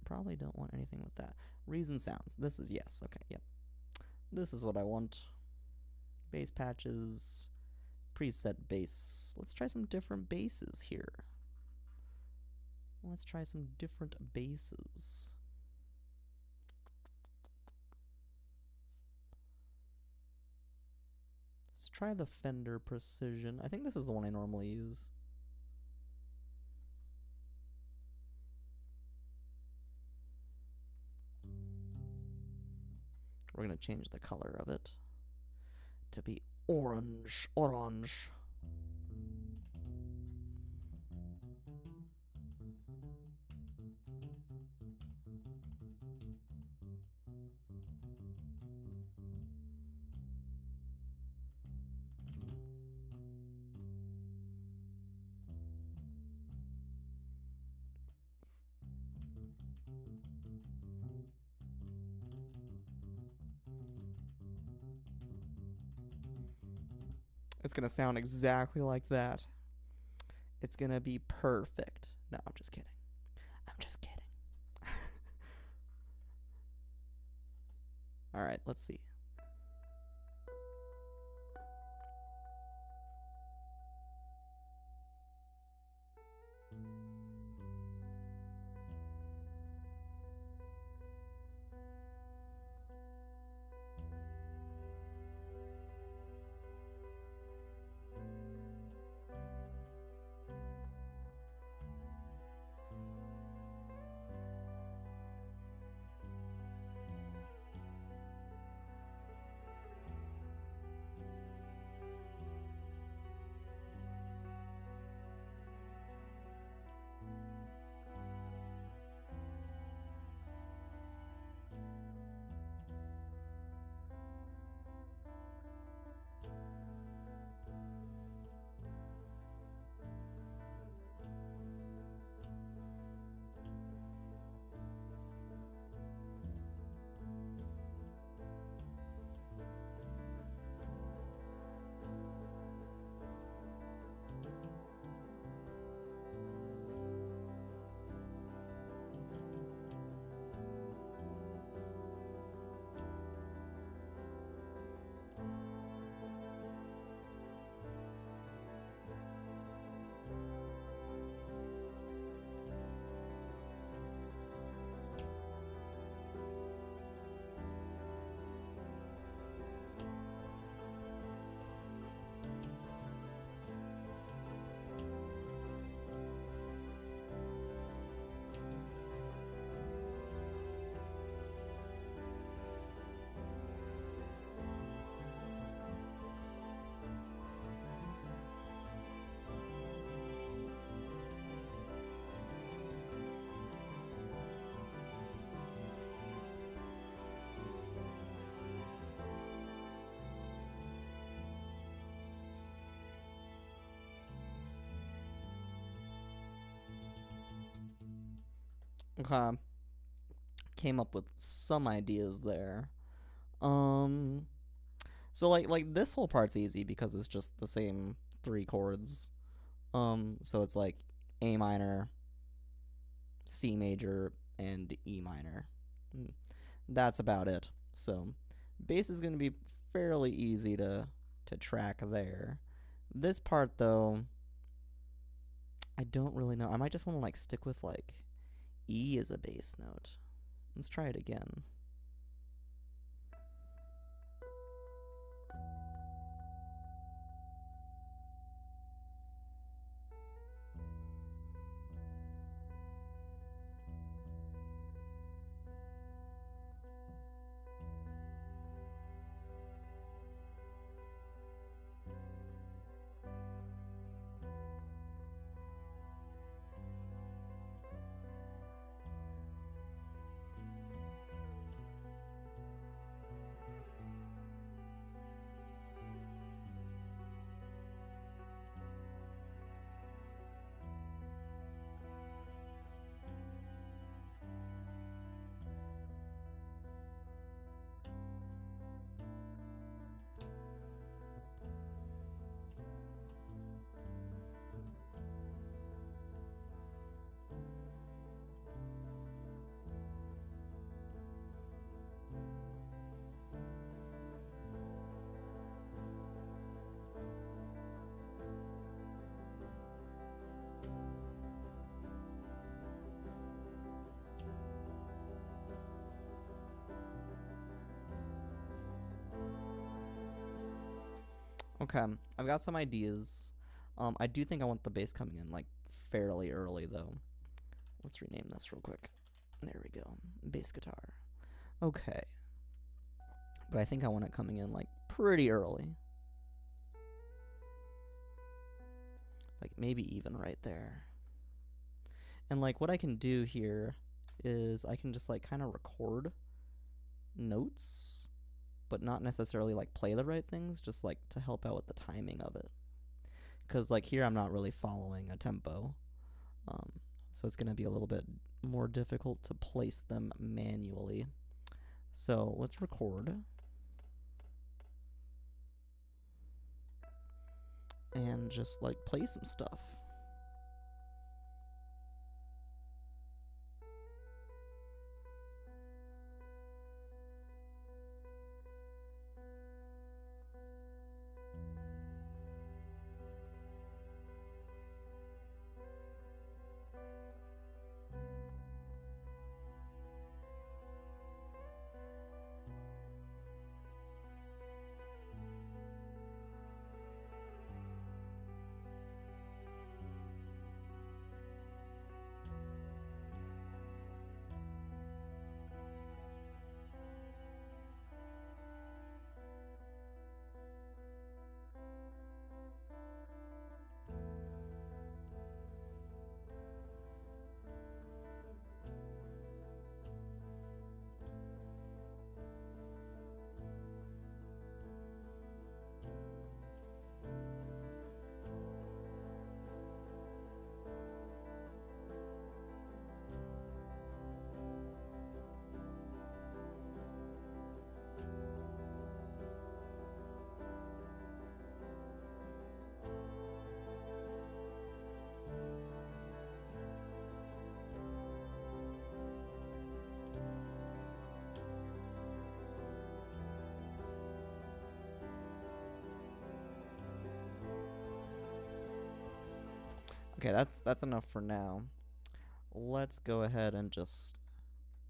Probably don't want anything with that. Reason sounds. This is yes. Okay, yep. This is what I want. Bass patches, preset bass. Let's try some different basses here. Let's try some different basses. Let's try the Fender Precision. I think this is the one I normally use. We're going to change the color of it to be orange. It's going to sound exactly like that. It's going to be perfect. No, I'm just kidding. I'm just kidding. All right, let's see. Okay, came up with some ideas there. Um, so like this whole part's easy because it's just the same three chords. So it's like A minor, C major, and E minor. That's about it. So bass is going to be fairly easy to track there. This part though, I don't really know. I might just want to like stick with like E as a bass note. Let's try it again. Okay, I've got some ideas. I do think I want the bass coming in like fairly early though. Let's rename this real quick. There we go. Bass guitar. Okay. But I think I want it coming in like pretty early. Like maybe even right there. And like what I can do here is I can just like kind of record notes, but not necessarily like play the right things, just like to help out with the timing of it. Because like here I'm not really following a tempo. So it's going to be a little bit more difficult to place them manually. So let's record. And just like play some stuff. Okay, that's enough for now. Let's go ahead and just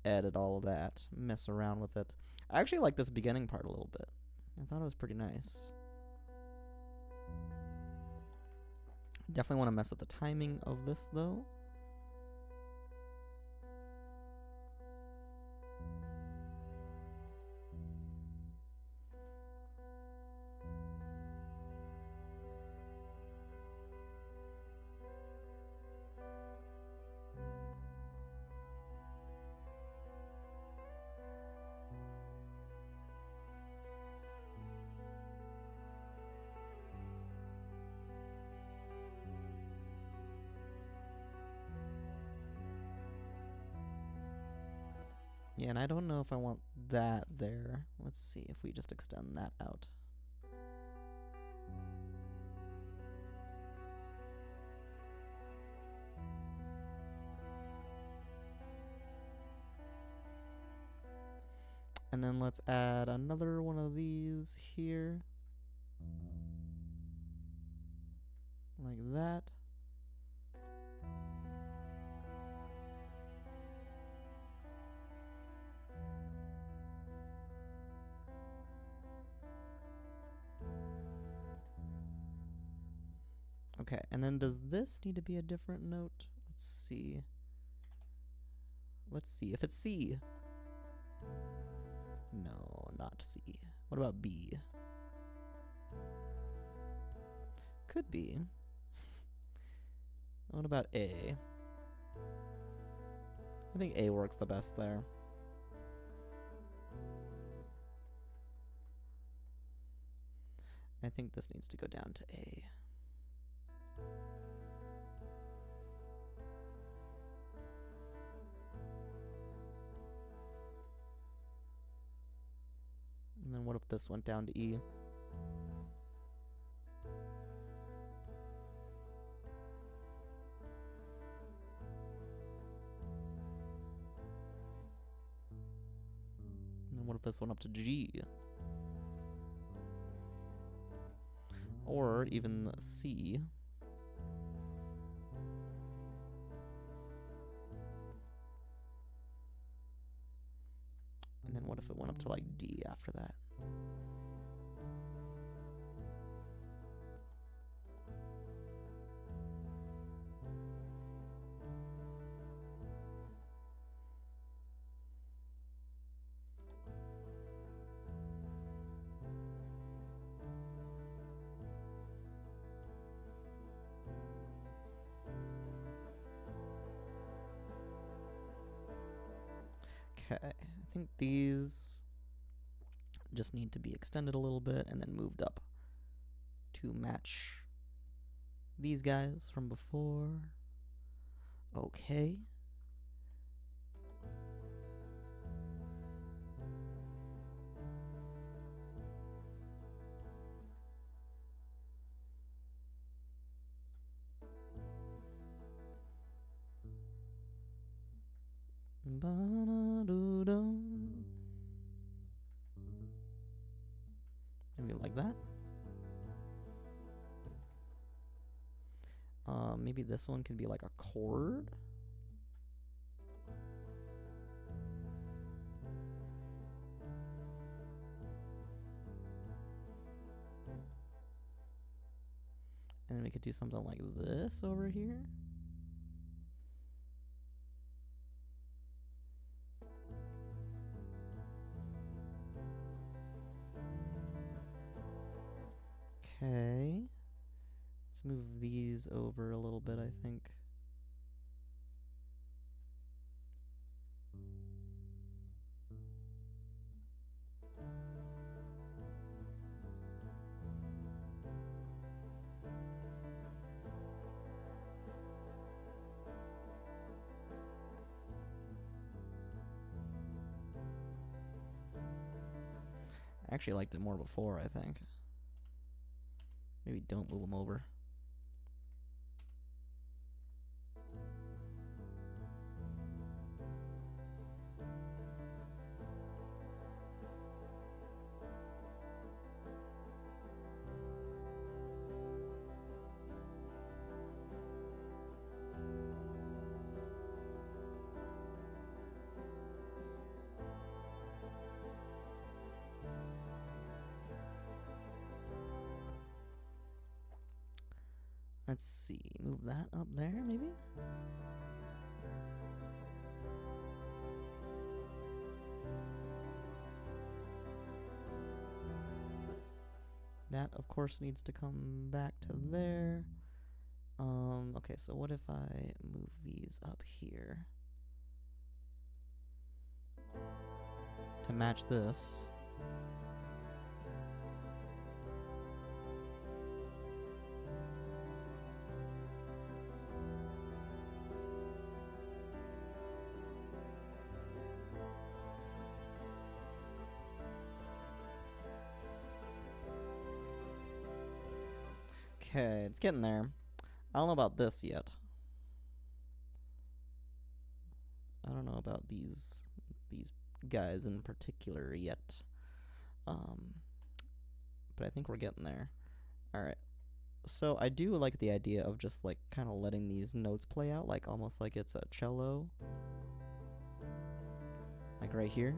edit all of that, mess around with it. I actually like this beginning part a little bit. I thought it was pretty nice. Definitely want to mess with the timing of this though. Yeah, and I don't know if I want that there. Let's see if we just extend that out. And then let's add another one of these here. Like that. Okay, and then does this need to be a different note? Let's see. Let's see if it's C. No, not C. What about B? Could be. What about A? I think A works the best there. I think this needs to go down to A. And then what if this went down to E? And then what if this went up to G? Or even C? And then what if it went up to like D after that? Okay, I think these just need to be extended a little bit and then moved up to match these guys from before. Okay. Maybe like that. Maybe this one can be like a chord. And then we could do something like this over here. Okay. Let's move these over a little bit, I think. I actually liked it more before, I think. Maybe don't move them over. Let's see, move that up there, maybe? That, of course, needs to come back to there. Okay, so what if I move these up here to match this? Okay, it's getting there. I don't know about this yet. I don't know about these guys in particular yet. But I think we're getting there. All right. So I do like the idea of just like kind of letting these notes play out, like almost like it's a cello. Like right here.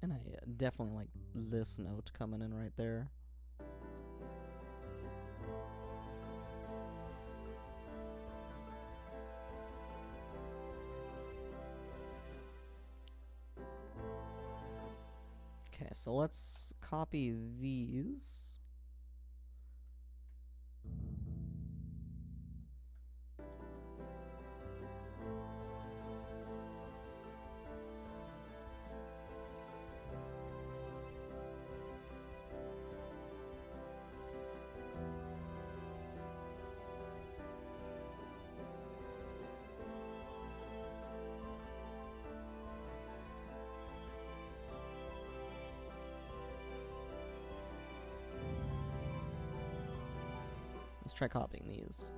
And I definitely like this note coming in right there. Okay, so let's copy these. Let's try copying these.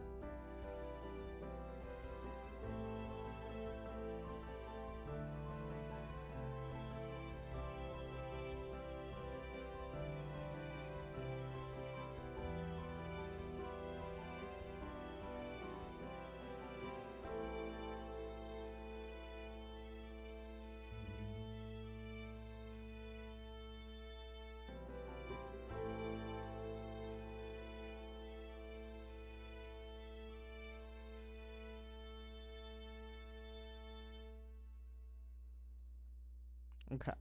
Okay.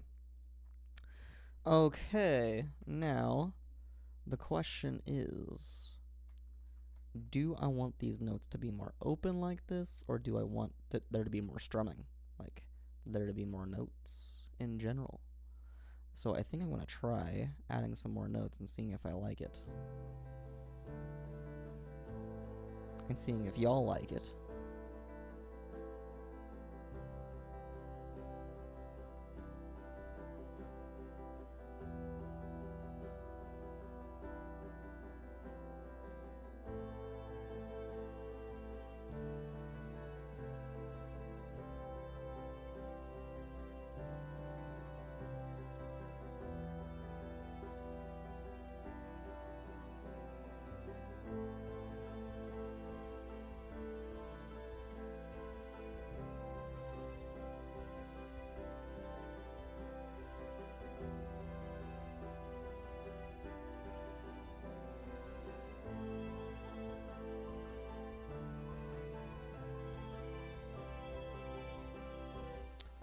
Okay, now the question is, do I want these notes to be more open like this, or do I want there to be more strumming? Like, there to be more notes in general? So I think I'm going to try adding some more notes and seeing if I like it. And seeing if y'all like it.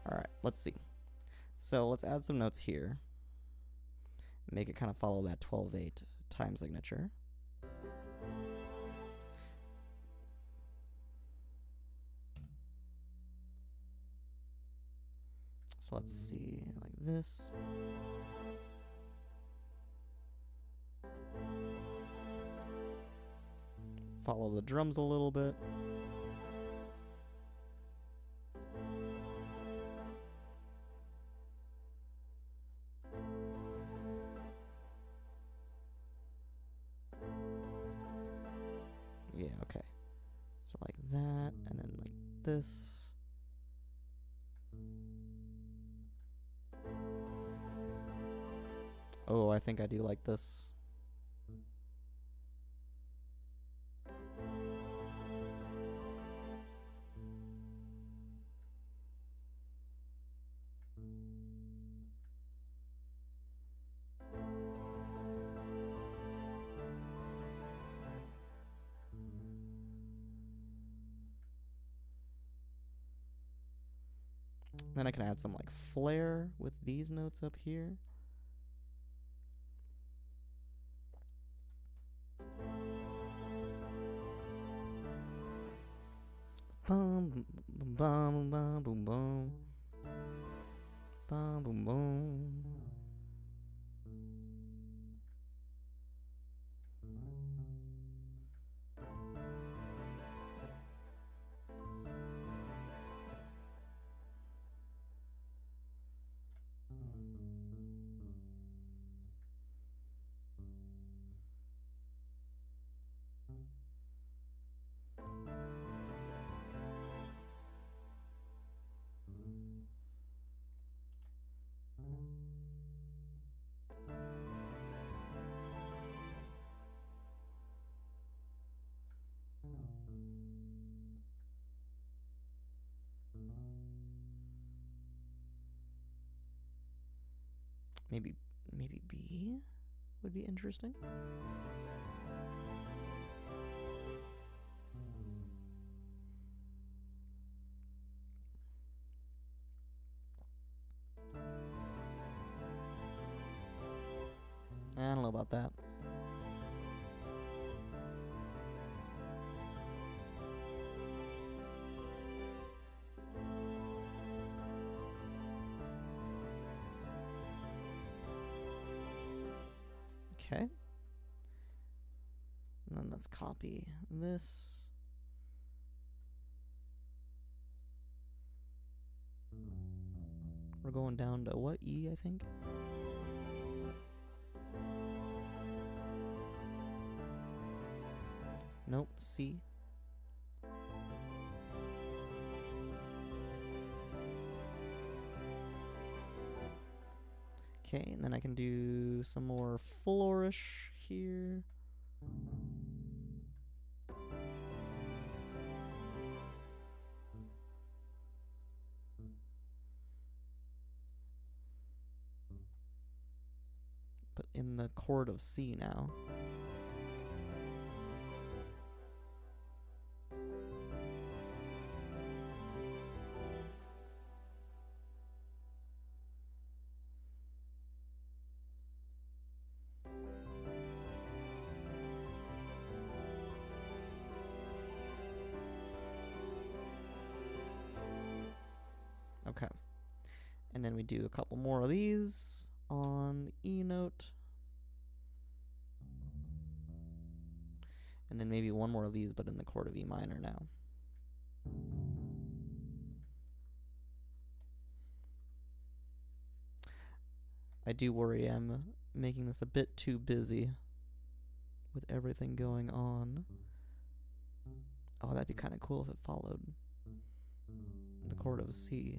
Alright, let's see. So let's add some notes here. Make it kind of follow that 12/8 time signature. So let's see, like this. Follow the drums a little bit. Yeah, okay. So like that, and then like this. Oh, I think I do like this. Then I can add some like flair with these notes up here. Bum bum bum bum bum bum bum bum bum. Maybe B would be interesting. I don't know about that. Okay. And then let's copy this. We're going down to what, E, I think? Nope, C. Okay, and then I can do some more flourish here. But in the chord of C now. Okay. And then we do a couple more of these on the E note. And then maybe one more of these, but in the chord of E minor now. I do worry I'm making this a bit too busy with everything going on. Oh, that'd be kind of cool if it followed the chord of C.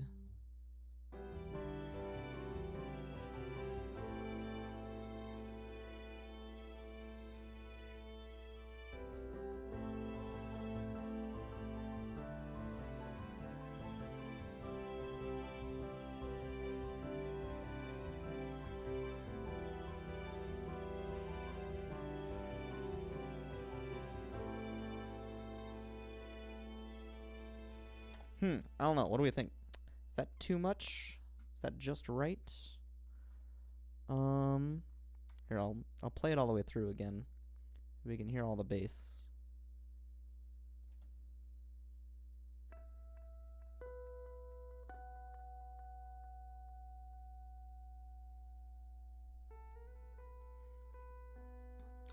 I don't know. What do we think? Is that too much? Is that just right? Here, I'll play it all the way through again. We can hear all the bass.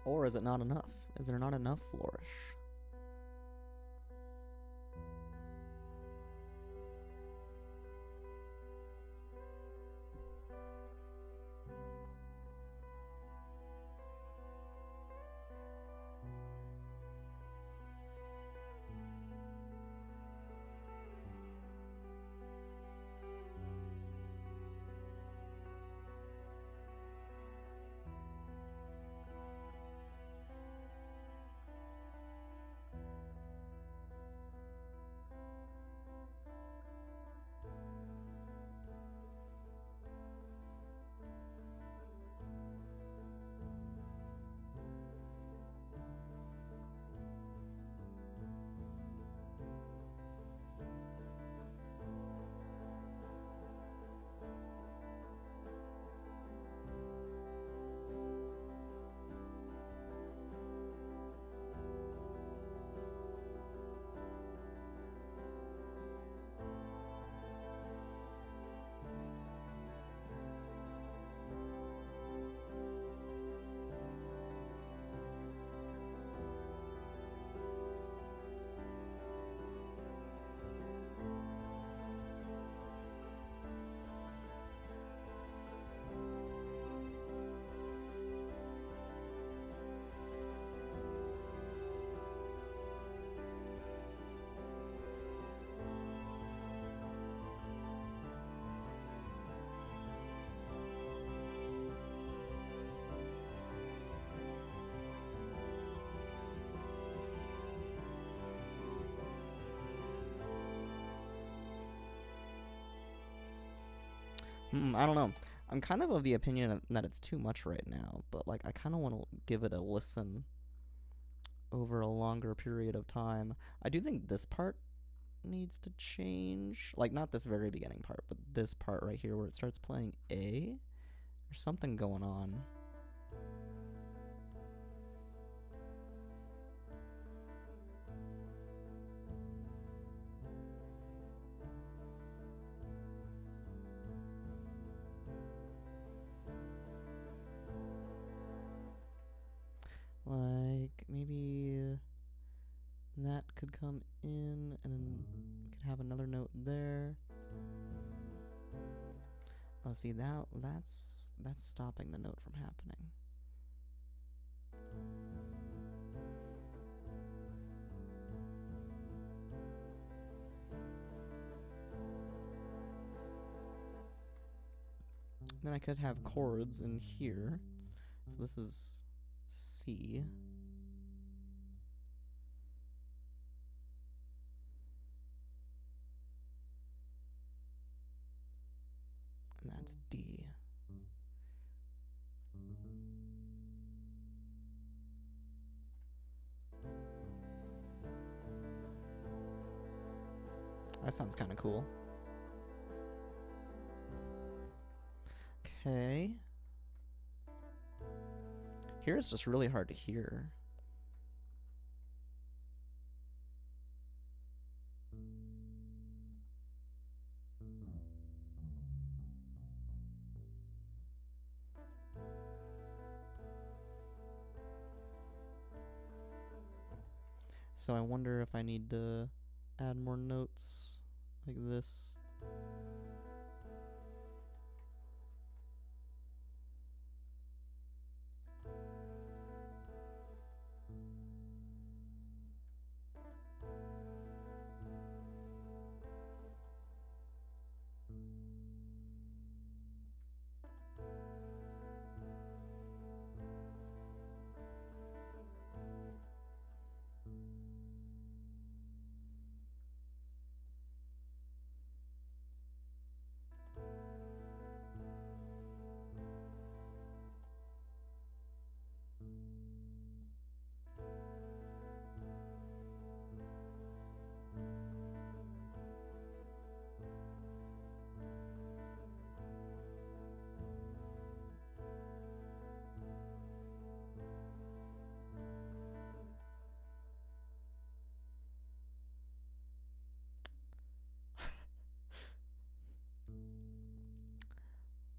Or is it not enough? Is there not enough flourish? I don't know. I'm kind of the opinion that it's too much right now, but like I kind of want to give it a listen over a longer period of time. I do think this part needs to change. Like not this very beginning part, but this part right here where it starts playing A. There's something going on. Like maybe that could come in and then we could have another note there. Oh, see that's stopping the note from happening. Then I could have chords in here. So this is C. And that's D. That sounds kind of cool. Okay. Here it's just really hard to hear. So I wonder if I need to add more notes like this.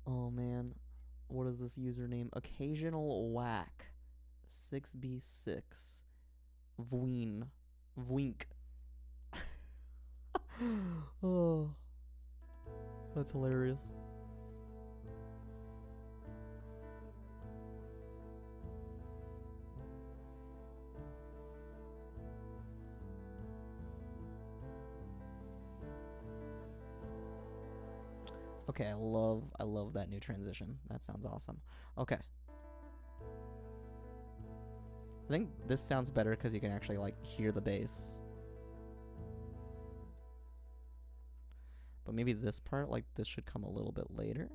Oh man, what is this username? Occasional whack 6b6 Vween Vwink. Oh, that's hilarious. Okay, I love that new transition. That sounds awesome. Okay. I think this sounds better because you can actually like hear the bass. But maybe this part, like this should come a little bit later.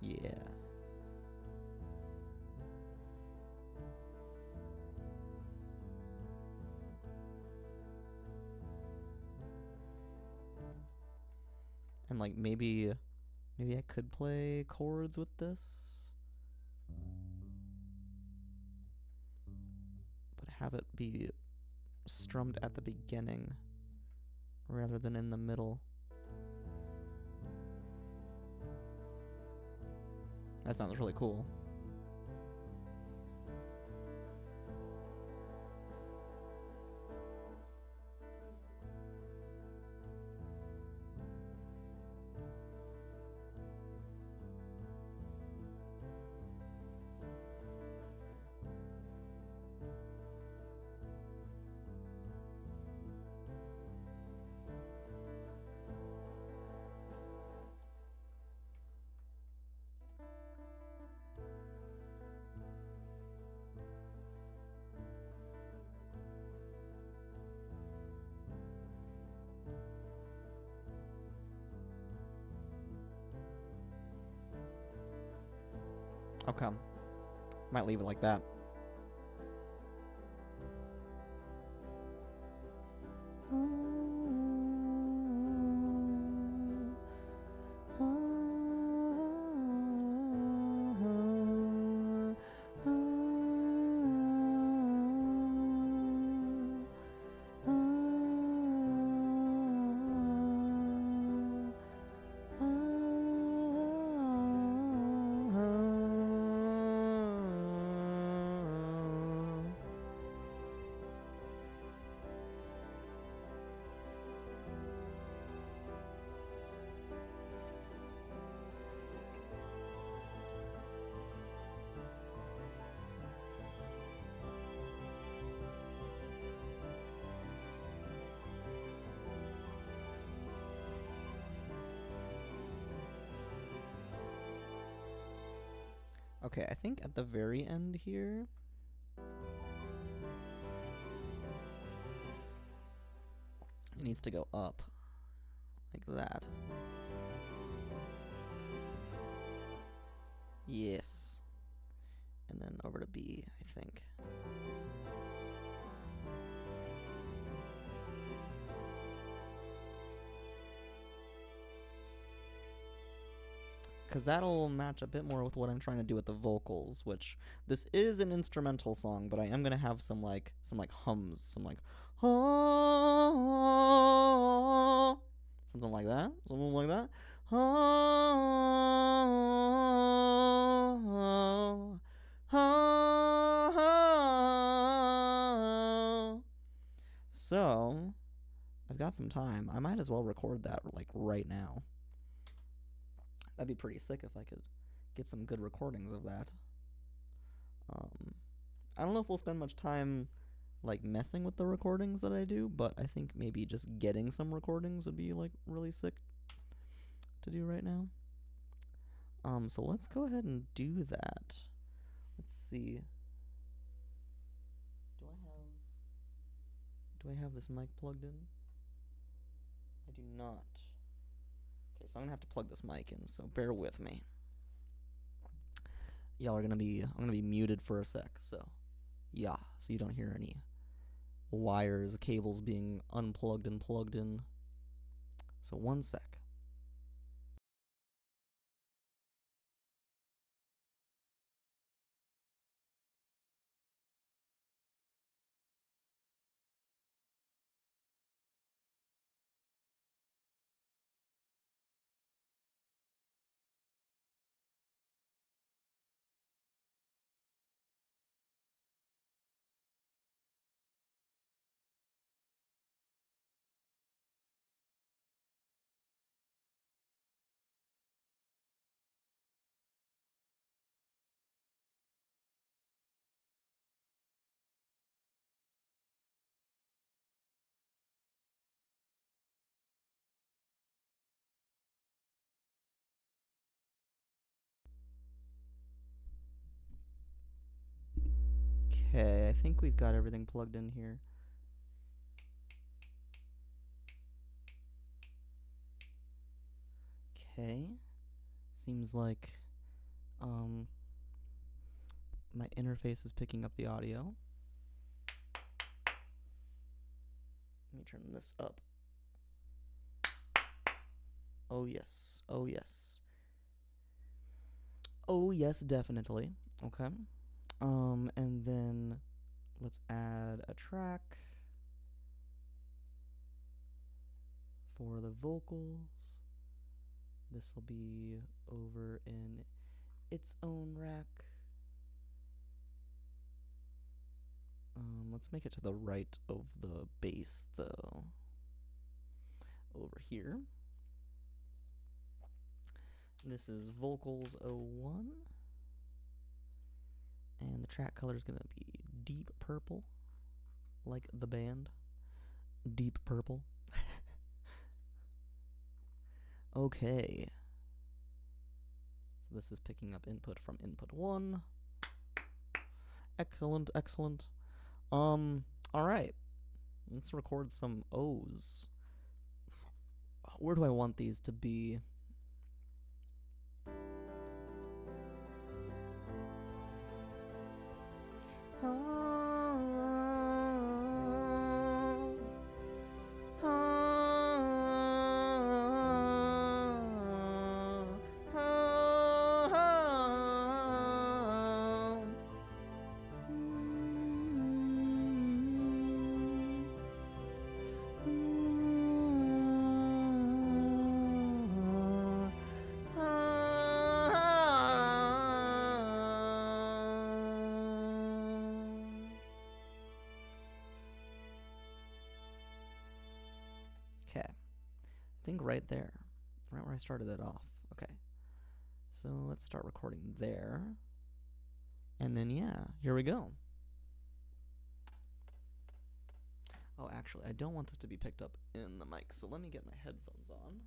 Yeah. And like maybe I could play chords with this, but have it be strummed at the beginning rather than in the middle. That sounds really cool. Okay. Might leave it like that. Okay, I think at the very end here, it needs to go up like that. Yes. And then over to B, I think. Because that'll match a bit more with what I'm trying to do with the vocals, which this is an instrumental song, but I am gonna have some hums, some like something like that, So I've got some time. I might as well record that like right now. That'd be pretty sick if I could get some good recordings of that. I don't know if we'll spend much time like messing with the recordings that I do, but I think maybe just getting some recordings would be like really sick to do right now. So let's go ahead and do that. Let's see. Do I have this mic plugged in? I do not. Okay, so I'm gonna have to plug this mic in, so bear with me. Y'all are I'm gonna be muted for a sec, so yeah, so you don't hear any wires, cables being unplugged and plugged in. So 1 sec. Okay, I think we've got everything plugged in here. Okay. Seems like my interface is picking up the audio. Let me turn this up. Oh yes. Oh yes. Oh yes, definitely. Okay. And then let's add a track for the vocals. This will be over in its own rack. Let's make it to the right of the bass, though. Over here. This is Vocals 01. And the track color is going to be deep purple, like the band. Deep Purple. Okay. So this is picking up input from input 1. Excellent, excellent. Alright. Let's record some O's. Where do I want these to be? Okay, I think right there, right where I started it off. Okay, so let's start recording there, and then yeah, here we go. Oh, actually, I don't want this to be picked up in the mic, so let me get my headphones on.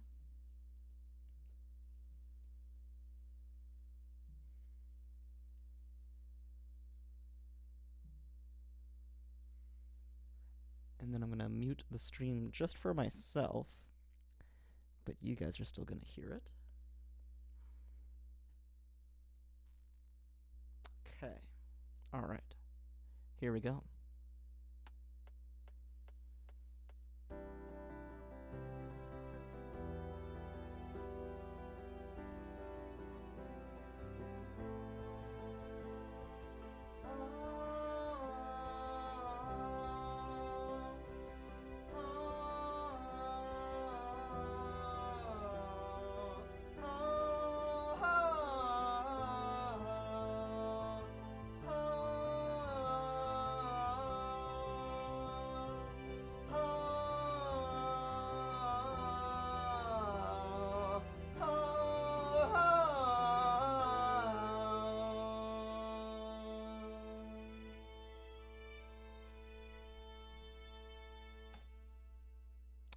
And then I'm going to mute the stream just for myself, but you guys are still going to hear it. Okay. All right. Here we go.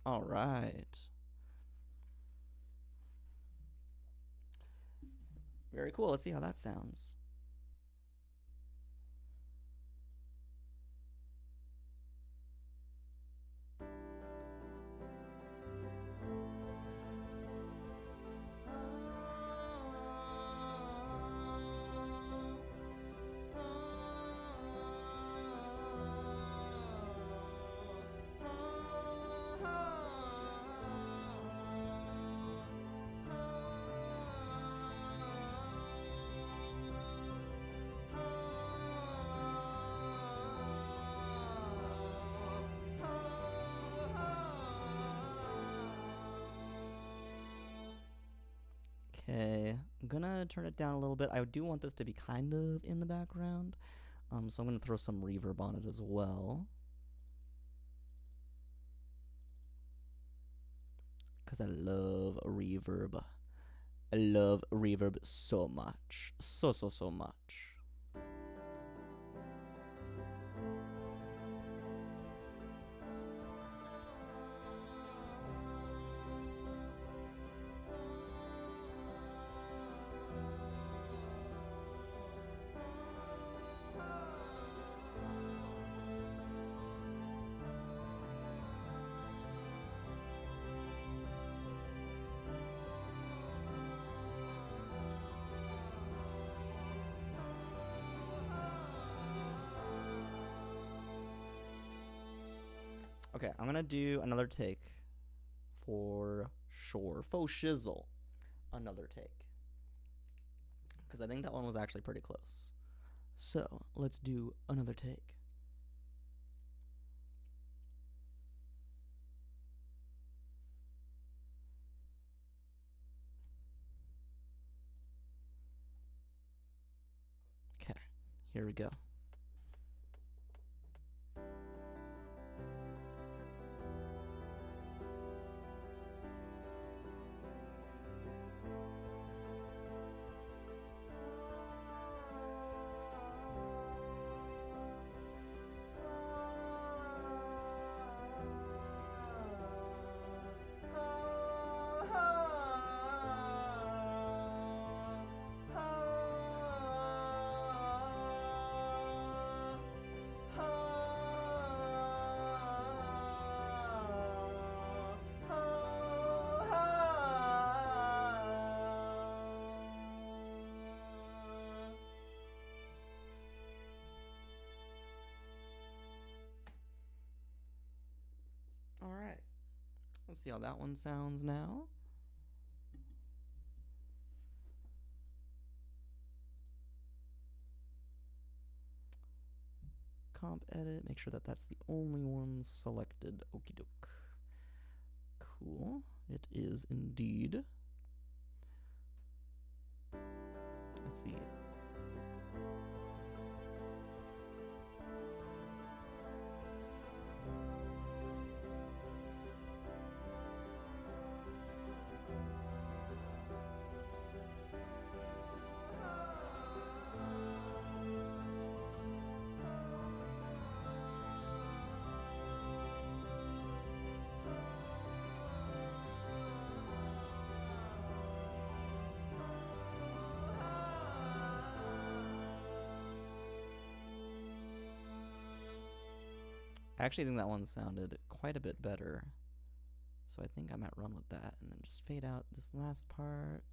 All right. Very cool. Let's see how that sounds. Okay, I'm gonna turn it down a little bit. I do want this to be kind of in the background, so I'm gonna throw some reverb on it as well, because I love reverb. I love reverb so much, so much. Okay, I'm gonna do another take for sure. Faux shizzle. Another take. Because I think that one was actually pretty close. So, let's do another take. Okay, here we go. Let's see how that one sounds now. Comp edit, make sure that that's the only one selected. Okie doke. Cool. It is indeed. Let's see. I actually think that one sounded quite a bit better. So I think I might run with that and then just fade out this last part.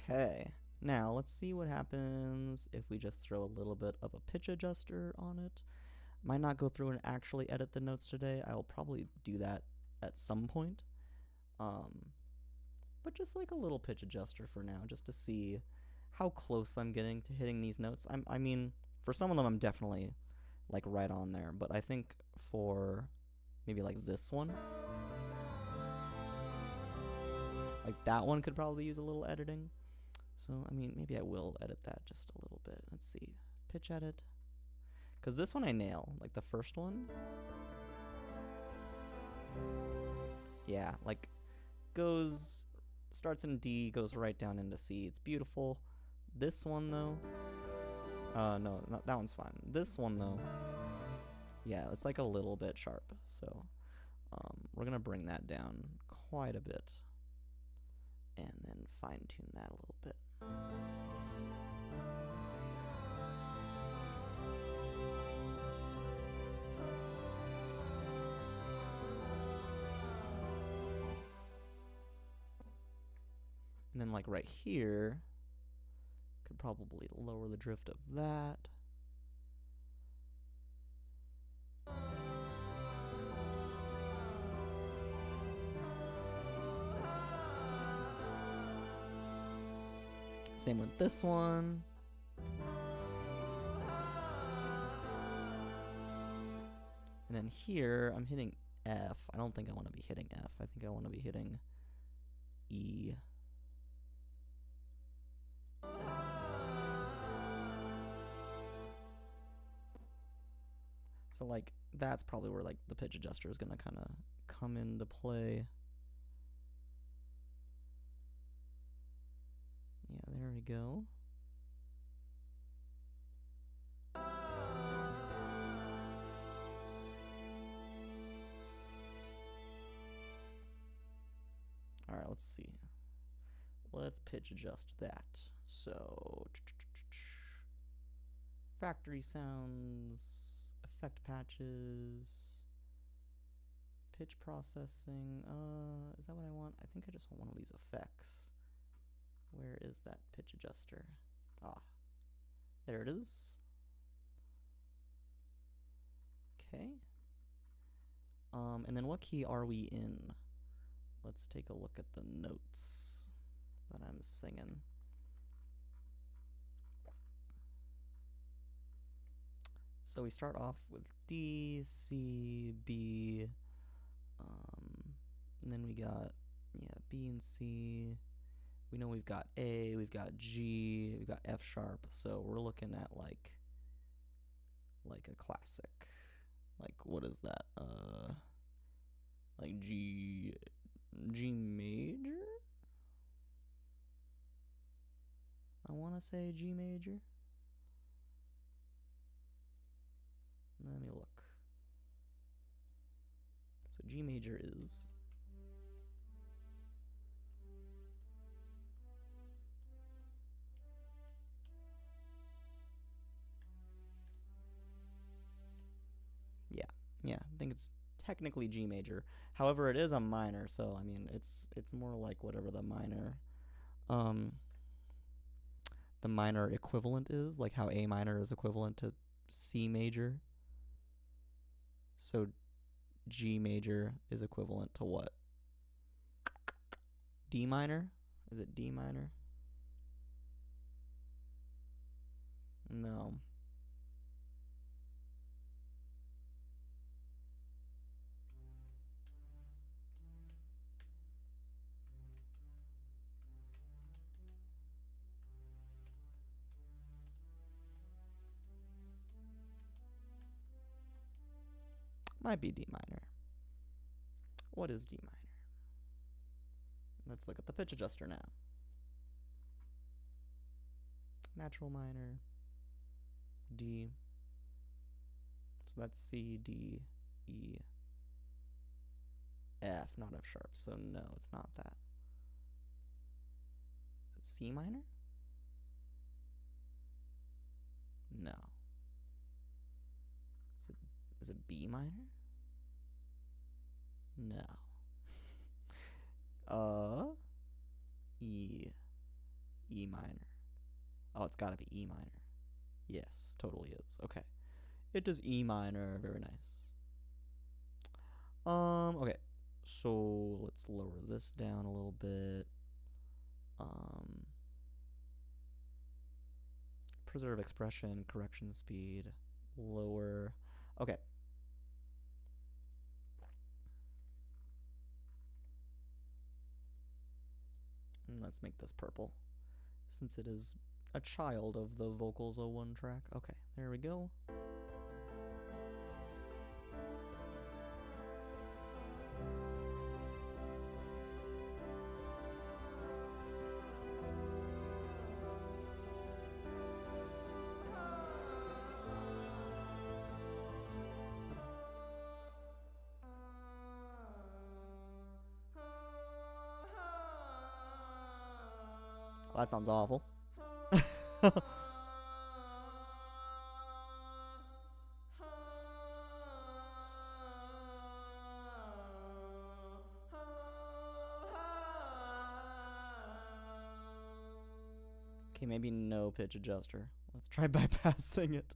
Okay, now let's see what happens if we just throw a little bit of a pitch adjuster on it. Might not go through and actually edit the notes today. I will probably do that at some point. But just like a little pitch adjuster for now, just to see how close I'm getting to hitting these notes. I mean, for some of them I'm definitely like right on there, but I think for maybe like this one, like that one could probably use a little editing. So, I mean, maybe I will edit that just a little bit. Let's see. Pitch edit. Because this one I nail. Like the first one. Yeah, like starts in D, goes right down into C. It's beautiful. This one, though. No, that one's fine. This one, though. Yeah, it's like a little bit sharp. So, we're going to bring that down quite a bit. And then fine tune that a little bit. And then like right here, could probably lower the drift of that. Same with this one. And then here, I'm hitting F. I don't think I want to be hitting F. I think I want to be hitting E. So like, that's probably where like the pitch adjuster is going to kind of come into play. Yeah, there we go. All right, let's see. Let's pitch adjust that. So, factory sounds, effect patches, pitch processing. Is that what I want? I think I just want one of these effects. Where is that pitch adjuster? Ah, there it is. Okay. And then what key are we in? Let's take a look at the notes. that I'm singing. So we start off with D, C, B, and then we got, B and C. We know we've got A, we've got G, we've got F sharp, so we're looking at like a classic. Like, what is that? Like G major? I want to say G major. Let me look. So G major is... Yeah, I think it's technically G major. However, it is a minor, so I mean, it's more like whatever the minor equivalent is, like how A minor is equivalent to C major. So G major is equivalent to what? D minor? Is it D minor? No. Might be D minor. What is D minor? Let's look at the pitch adjuster now. Natural minor, D. So that's C, D, E, F, not F sharp. So no, it's not that. Is it C minor? No. Is it B minor? No. E minor. Oh, it's gotta be E minor. Yes, totally is. Okay. It does E minor. Very nice. Okay. So let's lower this down a little bit. Preserve expression, correction speed, lower. Okay. And let's make this purple, since it is a child of the Vocals 01 track. Okay, there we go. Well, that sounds awful. Okay, maybe no pitch adjuster. Let's try bypassing it.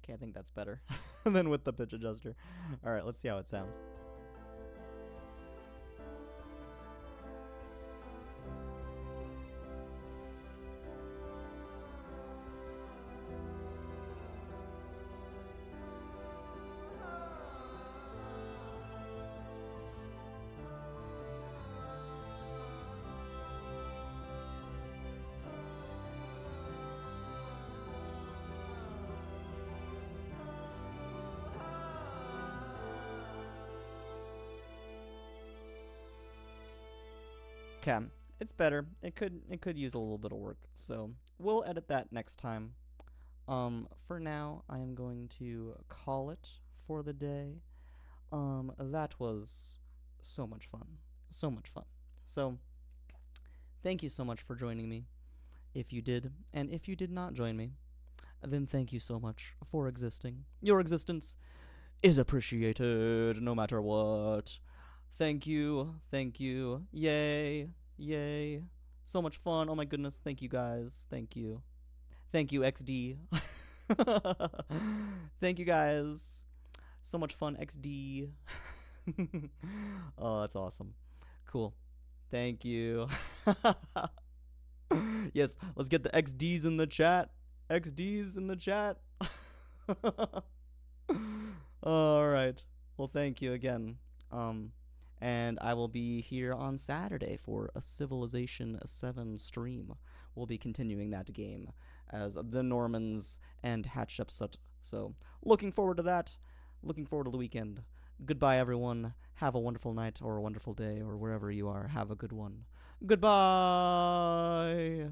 Okay, I think that's better than with the pitch adjuster. All right, let's see how it sounds. Okay, it's better. It could use a little bit of work, so we'll edit that next time. For now, I am going to call it for the day. That was So much fun. So much fun. So, thank you so much for joining me. If you did, and if you did not join me, then thank you so much for existing. Your existence is appreciated no matter what. Thank you. Thank you. Yay. Yay. So much fun. Oh my goodness. Thank you guys. Thank you. Thank you, XD. Thank you guys. So much fun, XD. Oh, that's awesome. Cool. Thank you. Yes, let's get the XDs in the chat. XDs in the chat. All right. Well, thank you again. And I will be here on Saturday for a Civilization 7 stream. We'll be continuing that game as the Normans and Hatshepsut. So, looking forward to that. Looking forward to the weekend. Goodbye, everyone. Have a wonderful night or a wonderful day or wherever you are. Have a good one. Goodbye.